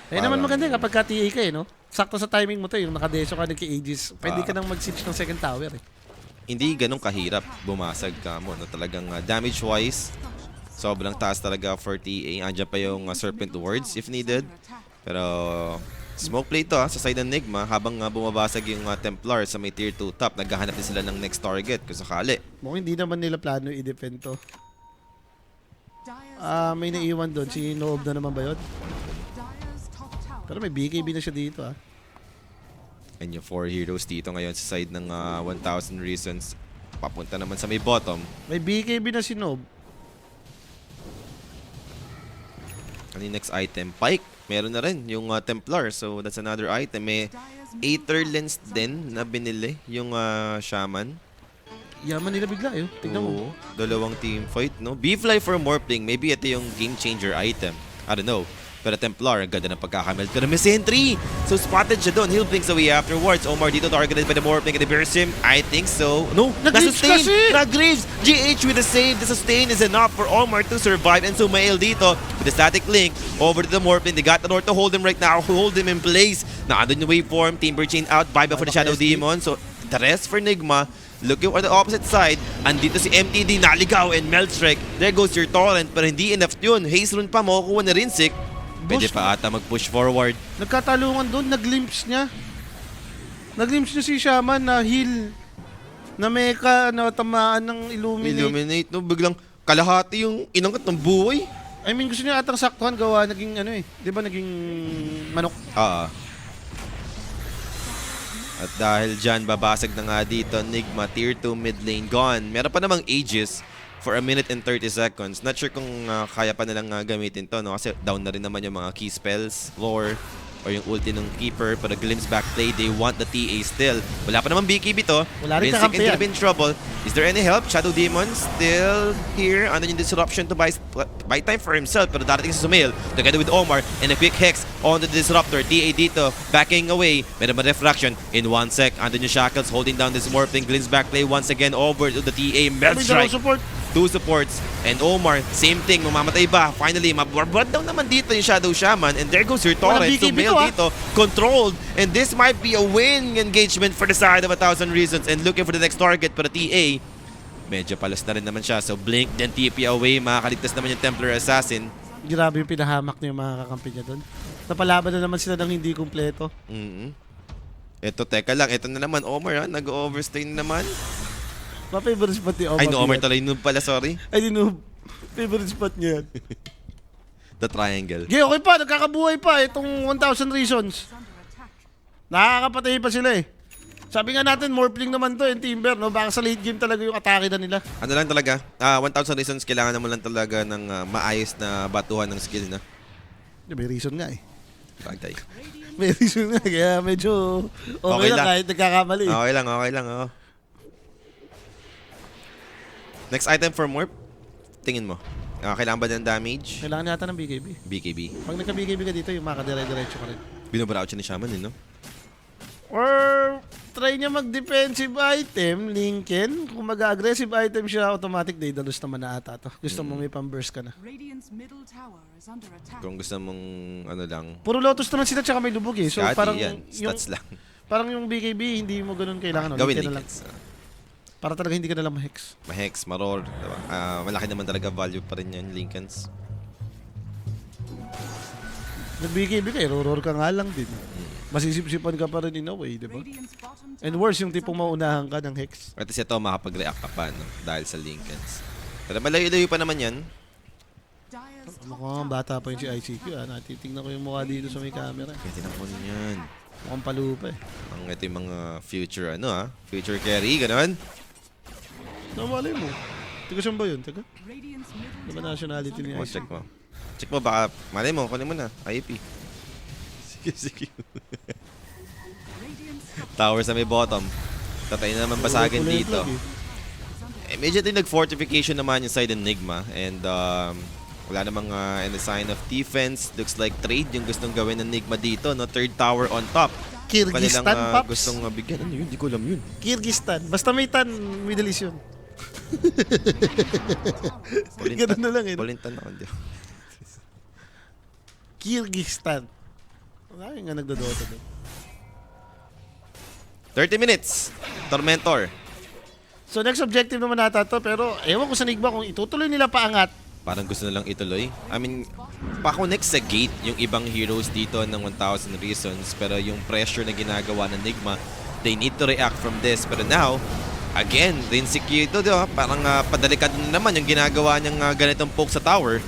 Kaya naman maganda kapag ka-TA ka eh, no? Sakto sa timing mo to, yung naka-deso ka nagki-ages. Pwede ka nang mag-siege ng second tower eh. Hindi ganun kahirap bumasag ka mo. No? Talagang damage-wise, sobrang taas talaga for TA. Andiyan pa yung Serpent Wards if needed. Pero smoke play to sa side ng Nigma habang bumabasag yung Templar sa may tier 2 top. Naghahanap din sila ng next target kung sakali. Mukhang hindi naman nila plano i-defend to. Dire's May naiwan doon. Si Noob na naman ba yun? Dire's top Pero may BKB na siya dito And yung 4 heroes dito ngayon sa side ng 1,000 Reasons. Papunta naman sa may bottom. May BKB na si Nob. Ano yung next item? Pike. Meron na rin yung Templar. So that's another item. May Aether Lens din na binili yung Shaman. Yaman nila bigla Tignan mo. Oo, dalawang team fight, no? B-Fly for Morphling. Maybe ito yung game changer item. I don't know. Pero Templar, ang ganda ng pagkakamil. Pero may sentry! So spotted siya doon. He'll blinks away afterwards. Omar dito targeted by the Morphling. Can they burst him? I think so. No! Nag-Graves Na-sustain! kasi! Nag-Graves! GH with the save. The sustain is enough for Omar to survive. And Sumail dito with the static link over to the Morphling. They got the North to hold him right now. Hold him in place. Naandun yung waveform. Timber Chain out. Buyback for the Shadow Demon. So the rest for Nigma. Looking on the opposite side, andito si MTD, naligaw, and Melstrike. There goes your Torrent, pero hindi enough yun. Haze Rune pa, makukuha na rin Sik. Pwede pa ata mag-push forward. Nagkatalungan doon, nag-glimpse niya. Nag-glimpse niya si Shaman na heal. Na may tamaan ng illuminate. No? Biglang kalahati yung inangkat ng buhay. I mean, gusto niya atang saktuhan gawa, naging di ba naging manok? At dahil dyan, babasag na nga dito, Nigma, tier 2 mid lane gone. Meron pa namang Aegis for 1 minute and 30 seconds. Not sure kung kaya pa nilang gamitin to, no? Kasi down na rin naman yung mga key spells, lore, or yung ulti ng Keeper. Pero glimpse back play, they want the TA still. Wala pa namang BKB to. Wala rin Rinsik kakampi in trouble. Is there any help? Shadow Demon still here. Ano yung disruption to buy time for himself. Pero darating si Sumail together with Omar and a quick hex on the disruptor. TA dito backing away. Meron ba refraction in 1 sec. Andun yung Shackles holding down this Morphling. Glimpse back play once again over to the TA. Melstrike. Support. 2 supports. And Omar, same thing. Mamamatay ba? Finally, mabrad down naman dito yung Shadow Shaman. And there goes your Torrent. BKB Sumail dito. Controlled. And this might be a win engagement for the side of 1,000 Reasons. And looking for the next target para TA. Medyo palos na rin naman siya. So blink, then TP away. Makakaligtas naman yung Templar Assassin. Grabe yung pinahamak niya yung mga kakampi niya doon. Napalaban na naman sila ng hindi kumpleto. Ito, teka lang. Ito na naman, Omar. Nag-overstay na naman. Pa-favorite spot ni Omar. Ay, no, Omar tuloy. Noob pala, sorry. Ay, di noob. Favorite spot niya yan. The triangle. Okay, okay pa. Nagkakabuhay pa. Itong 1,000 Reasons. Nakakapatay pa sila Sabi nga natin, Morphling naman to, yung Timber, no? Baka sa late game talaga yung atake na nila. Ano lang talaga, 1,000 Reasons, kailangan naman lang talaga ng maayos na batuhan ng skill na. May reason nga Bagay. May reason nga, kaya medyo okay lang kahit nagkakamali. Okay lang, oo. Next item for Morph, tingin mo. Kailangan ba ng damage? Kailangan yata ng BKB. BKB. Pag nagka-BKB ka dito, yung makadire-diretso ka rin. Binubara out siya ni Shaman, no? Or try niya mag-defensive item, Lincoln. Kung mag-aggressive item siya, automatic Daedalus naman na ata to. Gusto mo may pang-burst ka na. Radiant's middle tower is under attack. Kung gusto mong ano lang. Puro Lotus naman sila tsaka may lubog So Scotty, parang yan. Stats lang. Parang yung BKB, hindi mo ganun kailangan. Gawin Lincoln na lang. Linkens. Para talaga hindi ka na lang ma-hex. Ma-hex, ma-roar. Diba? Malaki naman talaga value pa rin yan, Linkens. Nag-BKB ka, roar ka nga lang din. Masisip-sipan ka pa rin in a way, di ba? Radiant's bottom tower And worse, yung is tipong under maunahan ka ng hex. At least ito, makapag-react ka pa, no? Dahil sa Linkens. Pero malayo-layo pa naman yan. Dire's top Mukhang tower bata pa yung is si under ICQ. Natitignan ko yung mukha dito sa may camera. Kaya tinapunin yan. Mukhang palupa Ito yung mga future, future carry, ganon. Namalay mo. Tiga saan ba yun? Tiga? Radiant's middle Diba tower nationality is ni under Check ICQ? mo. Check mo, baka, malay mo, kunin mo na. IAP. Sige. Radiant's top Tower sa may bottom. Tatay na naman basagin Kulay dito. flag Immediately nag-fortification naman yung side Enigma. And wala namang any sign of defense. Looks like trade yung gustong gawin ng Enigma dito. No? Third tower on top. Kyrgyzstan, Kanilang Paps. gustong bigyan. Ano yun? Di ko alam yun. Kyrgyzstan. Basta may tan, Middle East yun. Ganun na lang Polintan ako. Di. Kyrgyzstan. Marami nga nagdodota doon. 30 minutes. Tormentor. So next objective naman nata to, pero ewan ko sa Nigma kung itutuloy nila paangat. Parang gusto na lang ituloy. I mean, pa-connect sa gate yung ibang heroes dito ng 1,000 Reasons. Pero yung pressure na ginagawa ng Nigma, they need to react from this. Pero now, again, Rinsik dito, diba? Parang padalikado na naman yung ginagawa niyang ganitong poke sa tower.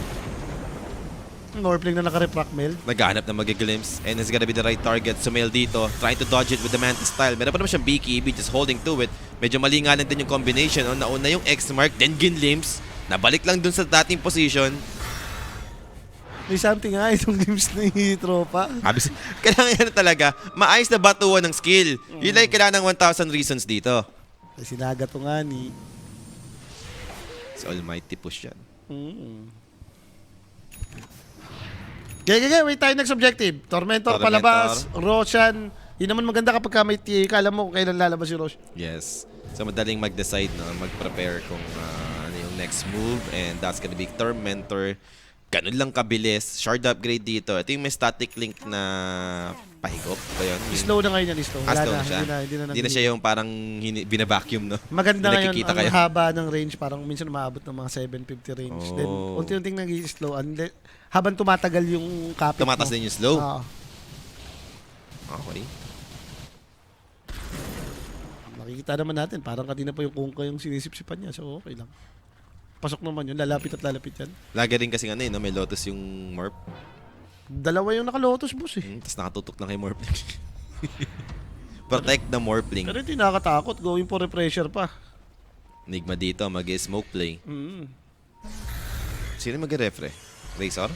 Norpling na naka-refract meld. Naghahanap na mag-glimpse and it's gonna be the right target. Sumail dito, trying to dodge it with the Mantis style. Meron pa naman siyang BKB, just holding to it. Medyo mali nga lang din yung combination. Nauna yung X-Mark, then Ginlims. Nabalik lang dun sa dating position. May something nga itong games ni tropa. Kailangan yan talaga, maayos na batuan ng skill. Yun lang yung kailangan ng 1,000 reasons dito. Ay, sinaga to nga ni. It's almighty push yan. Wait tayo next objective. Tormentor, palabas, Roshan. Yun naman maganda kapag may TA. Kala mo kung kailan lalabas si Rosh. Yes. So madaling mag-decide, no? Mag-prepare kung ano yung next move. And that's gonna be Tormentor. Ganun lang kabilis. Shard upgrade dito. Ito yung may static link na pahigop ba yun? Slow na ngayon yan, slow. Wala Slow na siya? Hindi na siya yung parang binabacuum, no? Maganda ngayon, Nakikita ang kayo. haba ng range. Parang minsan umaabot ng mga 750 range. Oh. Then, unti-unting nag-slow. Habang tumatagal yung kapit Tumatas mo. din yung slow. Oo. Okay. Nakikita naman natin. Parang kanina pa yung kungka yung sinisip-sipan niya. So, okay lang. Pasok naman yun. Lalapit at lalapit yan. Lagi rin kasi no? May Lotus yung Morp. Dalawa yung naka-lotus, boss eh. Tapos nakatutok lang kay Morpling. Protect the Morpling. Pero hindi nakakatakot. Going for refresher pa. Enigma dito, mag-smoke play. Sino mag-refre? Razor?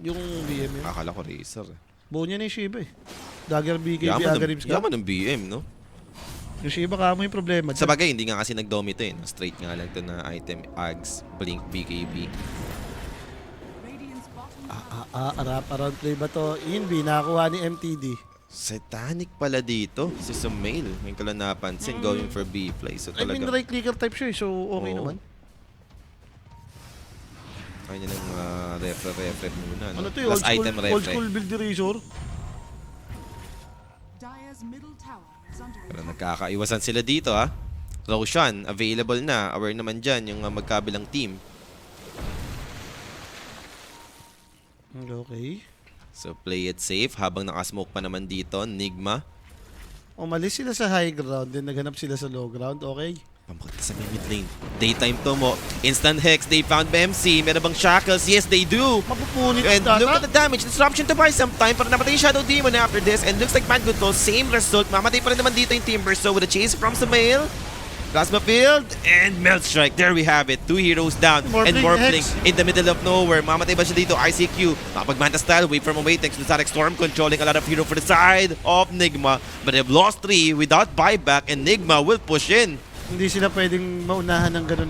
Yung BM yun. Akala ko Razor. Buo niya na yung Shiba eh. Dagger BKB, Agarims ka. Yaman ng BM, no? Yung Shiba ka mo yung problema. Sa bagay, hindi nga kasi nag-domito eh. Straight nga lang ito na item, Ags, Blink, BKB. Radiant's bottom Arap, around play ba to? Invi, nakakuha ni MTD. Satanic pala dito. Si Sumail. Ngayon ko lang napansin, going for B-play. So I mean, talaga, right clicker type siya eh, so okay Oo. naman. kaya niya ng refre muna. No? Ano to eh, Plus item old refre. school build erasure. Dire's middle tower is under Pero attack. nagkakaiwasan sila dito ha. Roshan, available na. Aware naman dyan yung magkabilang team. Okay. So play it safe habang nakasmoke pa naman dito. Enigma. Umalis sila sa high ground, then naghanap sila sa low ground, okay? Pamakita sa may mid lane. Daytime to mo. Instant Hex. They found BMC. Meron bang Shackles? Yes, they do. Mapupunit And data. look at the damage. Disruption to buy some time para namatay yung Shadow Demon after this. And looks like Bad Good Call. Same result. Mamatay pa rin naman dito yung Timber. So with a chase from Sumail. Plasma Field. And Melt Strike. There we have it. 2 heroes down. Morphling And Morphling Hex. in the middle of nowhere. Mamatay ba siya dito? ICQ. Nakapag Manta style. Wait from away. Thanks to Static Storm. Controlling a lot of hero for the side of Nigma. But they've lost 3 without buyback. And Nigma will push in. Hindi sila pwedeng maunahan ng gano'n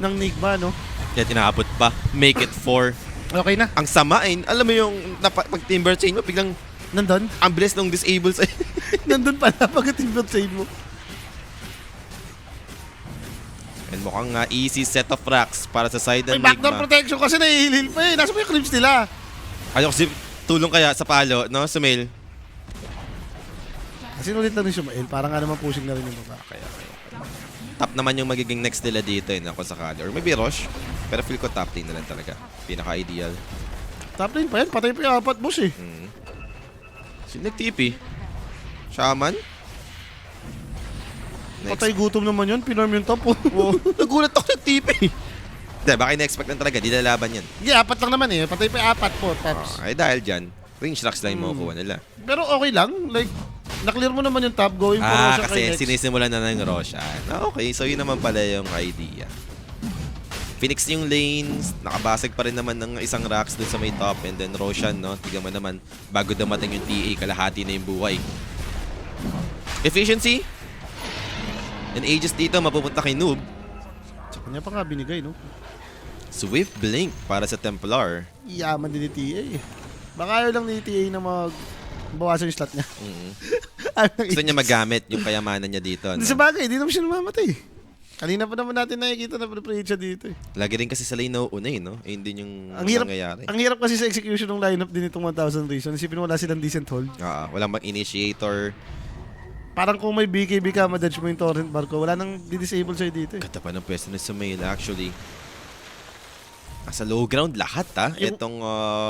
ng Nigma, no? Kaya tinaabot pa. Make it 4. Okay na. Ang samain, alam mo yung pag timber chain mo, biglang Nandun? ang bilis nung disable sa'yo. Nandun pala pag timber save mo. And mukhang easy set of racks para sa side May ng backdoor Nigma. protection kasi nahihilil pa eh. Nasa mo yung creeps nila. Ayaw kasi tulong kaya sa palo, no? Sumail. Kasi ulit lang ni Sumail. Parang nga naman pushing na rin yung baba. Kaya. Top naman yung magiging next nila dito, kung sakali. Or maybe Rosh. Pero feel ko top lane na lang talaga. Pinaka-ideal. Top lane pa yan. Patay pa yung apat, boss eh. Sino nag-TP? Shaman? Patay gutom naman yun. Pinorm yung top. Oh, nagulat ako sa TP. Hindi, baka ina-expect lang talaga. Di lalaban yan. Hindi, apat lang naman eh. Patay pa yung apat po, Paps. Ay, dahil dyan, range rocks lang yung makukuha nila. Pero okay lang. Like, na-clear mo naman yung top going for Roshan Kasi kay Nex. sinisimulan na ng Roshan. Okay, so yun naman pala yung idea. Phoenix yung lanes, nakabasag pa rin naman ng isang rocks dun sa may top, and then Roshan, no? Tignan mo naman, bago dumating yung TA, kalahati na yung buhay. Efficiency? And Aegis dito, mapupunta kay Noob. Sa kanya pa nga binigay, no? Swift Blink para sa Templar. Yaman din ni TA eh. Baka ayaw lang ni TA na bawasan yung slot niya. Ayaw lang Gusto niya magamit yung kayamanan niya dito. No? Di sa bagay, di naman siya namamatay. Kanina pa naman natin nakikita na pre-play siya dito eh. Lagi rin kasi sa lane na una no? Eh, hindi yung Ang hirap, nangyayari. ang hirap kasi sa execution ng lineup din itong 1,000 Reasons. Isipin mo wala silang decent hold. Walang mag-initiator. Parang kung may BKB ka, madodge mo yung torrent bar ko. Wala nang di-disable sa'yo dito eh. Ganda pa ng pwesto ni Sumail actually. Nasa low ground lahat Yung Itong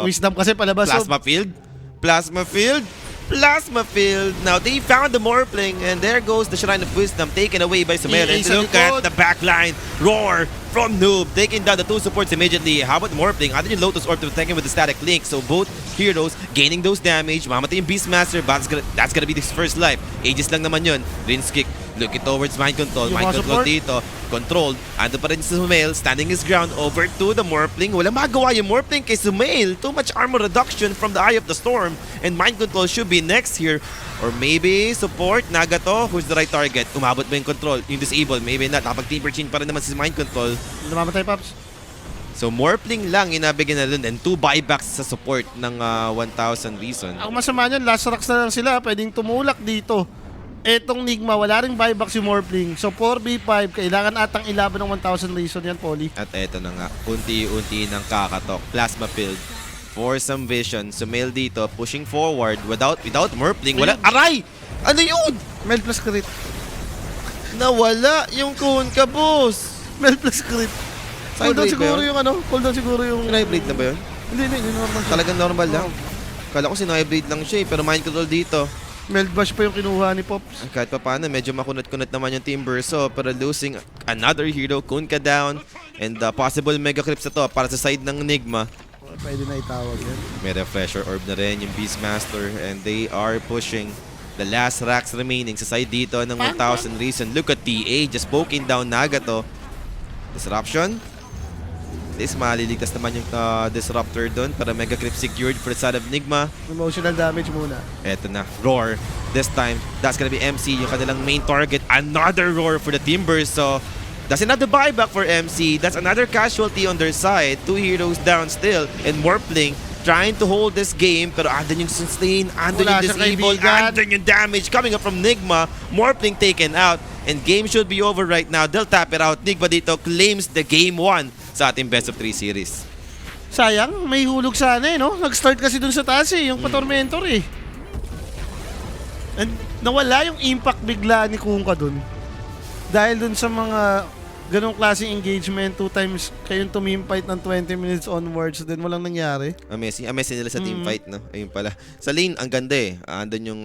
Wisdom kasi palabas. Plasma Field. Plasma Field. Plasma Field. Now they found the Morphling, and there goes the Shrine of Wisdom taken away by Sumail. And Isa look likod. at the backline. Roar from Noob, taking down the two supports immediately. How about the Morphling? Other than Lotus Orb to protect him with the static link. So both heroes gaining those damage. Mamatay yung Beastmaster, but that's gonna be his first life. Aegis lang naman yun. Rinse kick, looking towards Mind Control. Yung Mind mga Control support. dito, controlled. Ando pa rin si Sumail, standing his ground over to the Morphling. Wala magawa yung Morphling kay Sumail. Too much armor reduction from the Eye of the Storm. And Mind Control should be next here. Or maybe support, Nagato, who's the right target? Umabot ba yung control? Yung disable, maybe not. Nakapag-Timber Chain pa rin naman si Mind Control. Namamatay, Paps. So Morphling lang inabigyan na dun and 2 buybacks sa support ng 1,000 Reason. Ang masama niyan, last rocks na lang sila. Pwedeng tumulak dito. Etong Nigma, wala ring buyback si Morphling. So 4v5, kailangan atang ilaban ng 1,000 Reason yan, Poly. At eto na nga, unti-unti ng kakatok. Plasma Field for some vision. Sumail dito, pushing forward without Morphling. Wala, aray! Ano yun? Mel plus crit. Nawala yung Kunkka, boss! Mel plus crit. Cooldown Cyberblade ba siguro yun? yung ano? Cooldown siguro yung... Hybrid na ba yun? Hindi normal. Talagang normal lang. Kala ko sinihybrid lang siya pero mind control dito. Melt bash pa yung kinuha ni Pops. Kahit pa paano, medyo makunat-kunat naman yung Team Verso pero losing another hero, Kunkka down, and possible mega clips na to para sa side ng Nigma. Pwede na itawag yan. May refresher orb na rin yung Beastmaster and they are pushing the last racks remaining sa side dito ng 1,000 Reason. Look at TA, just poking down Nagato. Disruption. At least maliligtas naman yung Disruptor doon para mega clip secured for the side of Nigma. Emotional damage muna. Eto na, Roar. This time, that's gonna be MC, yung kanilang main target. Another Roar for the Timbers. So, that's another buyback for MC. That's another casualty on their side. 2 heroes down still. And Morphling trying to hold this game. Pero andun yung sustain, andun Wala yung siyang disable, kaibigan. andun yung damage coming up from Nigma. Morphling taken out. And game should be over right now. They'll tap it out. Nigma dito claims the game 1 sa ating best of 3 series. Sayang, may hulog sana eh, no? Nag-start kasi dun sa taas eh, yung pa-Tormentor eh. And nawala yung impact bigla ni Kunkka dun. Dahil dun sa mga ganong klaseng engagement, 2 times kayong tumimfight ng 20 minutes onwards, then walang nangyari. Amazing nila sa team fight, no? Ayun pala. Sa lane, ang ganda eh. Andun yung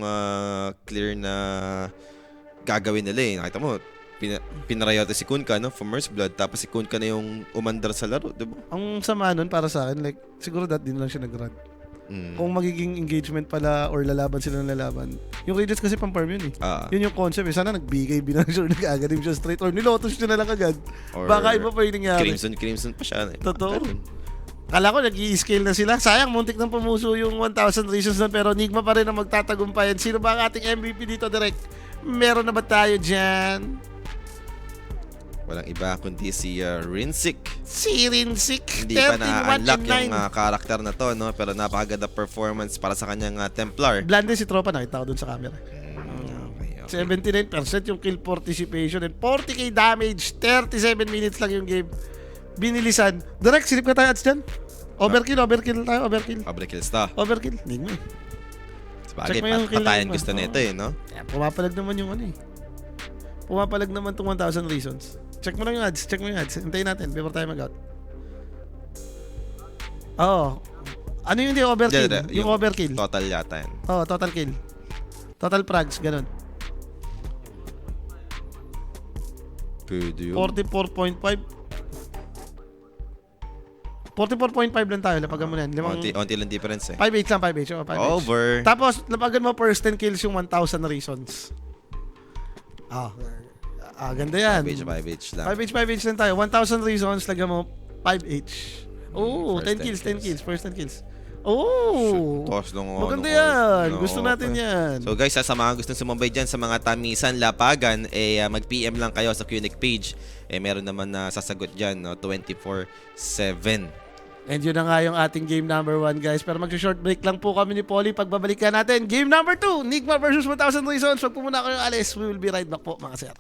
clear na gagawin nila eh. Nakita mo, pinarayota si Kunkka, no? For First Blood. Tapos si Kunkka na yung umandar sa laro, di ba? Ang sama nun para sa akin, like, siguro din lang siya nag-run. Kung magiging engagement pala or lalaban sila ng lalaban. Yung Radiance kasi pang-farm yun eh. Yun yung concept eh. Sana nagbigay binang-sure nag-agadim siya straight or nilotos niya na lang agad. Or Baka iba pa yung nangyari. Crimson pa siya. Totoo. Kala ko nag-i-scale na sila. Sayang, muntik nang pumuso yung 1,000 Reasons na pero Nigma pa rin ang magtatagumpayan. Sino ba ang ating MVP dito, Direk? Meron na ba tayo dyan? Walang iba kundi si Rinsik. Si Rinsik. Hindi pa 13, na-unlock 1 yung karakter na to, no? Pero napakaganda performance para sa kanyang Templar. Blande si Tropa, nakita ko dun sa camera. Okay. 79% yung kill participation and 40k damage. 37 minutes lang yung game. Binilisan. Direct, silip ka tayo ads dyan. Overkill tayo, overkill. Overkill sta. Overkill. Nigma eh. Sabagay, Check mo yung kill patayan line mo. gusto nito eh, no? Yan, pumapalag naman yung ano eh. Pumapalag naman tong 1,000 Reasons. Check mo lang yung ads. Check mo yung ads. Hintayin natin before tayo mag-out. Oo. Ano yung hindi overkill? Yung overkill. Total yata yan. Oo, total kill. Total frags, ganun. Pwede yun. 44.5. 44.5 lang tayo. Lapagan mo na yan. Onti lang difference eh. 5-8 lang, 5-8. Oh, 5-8. Over. Tapos, lapagan mo first 10 kills yung 1,000 Reasons. Ganda yan. 5H lang. 5H lang tayo. 1,000 Reasons, lagyan mo 5H. Oh, First 10 kills. First 10 kills. Oh! Toss lang ako. Maganda yan. Gusto natin yan. So guys, sa mga gustong sumabay dyan sa mga tamisan, lapagan, mag-PM lang kayo sa Qnic page. Meron naman na sasagot dyan, no? 24/7. And yun na nga yung ating game number 1, guys. Pero mag-short break lang po kami ni Polly. Pagbabalikan natin, game number 2, Nigma versus 1,000 Reasons. Wag po muna kayo alis. We will be right back po, mga sir.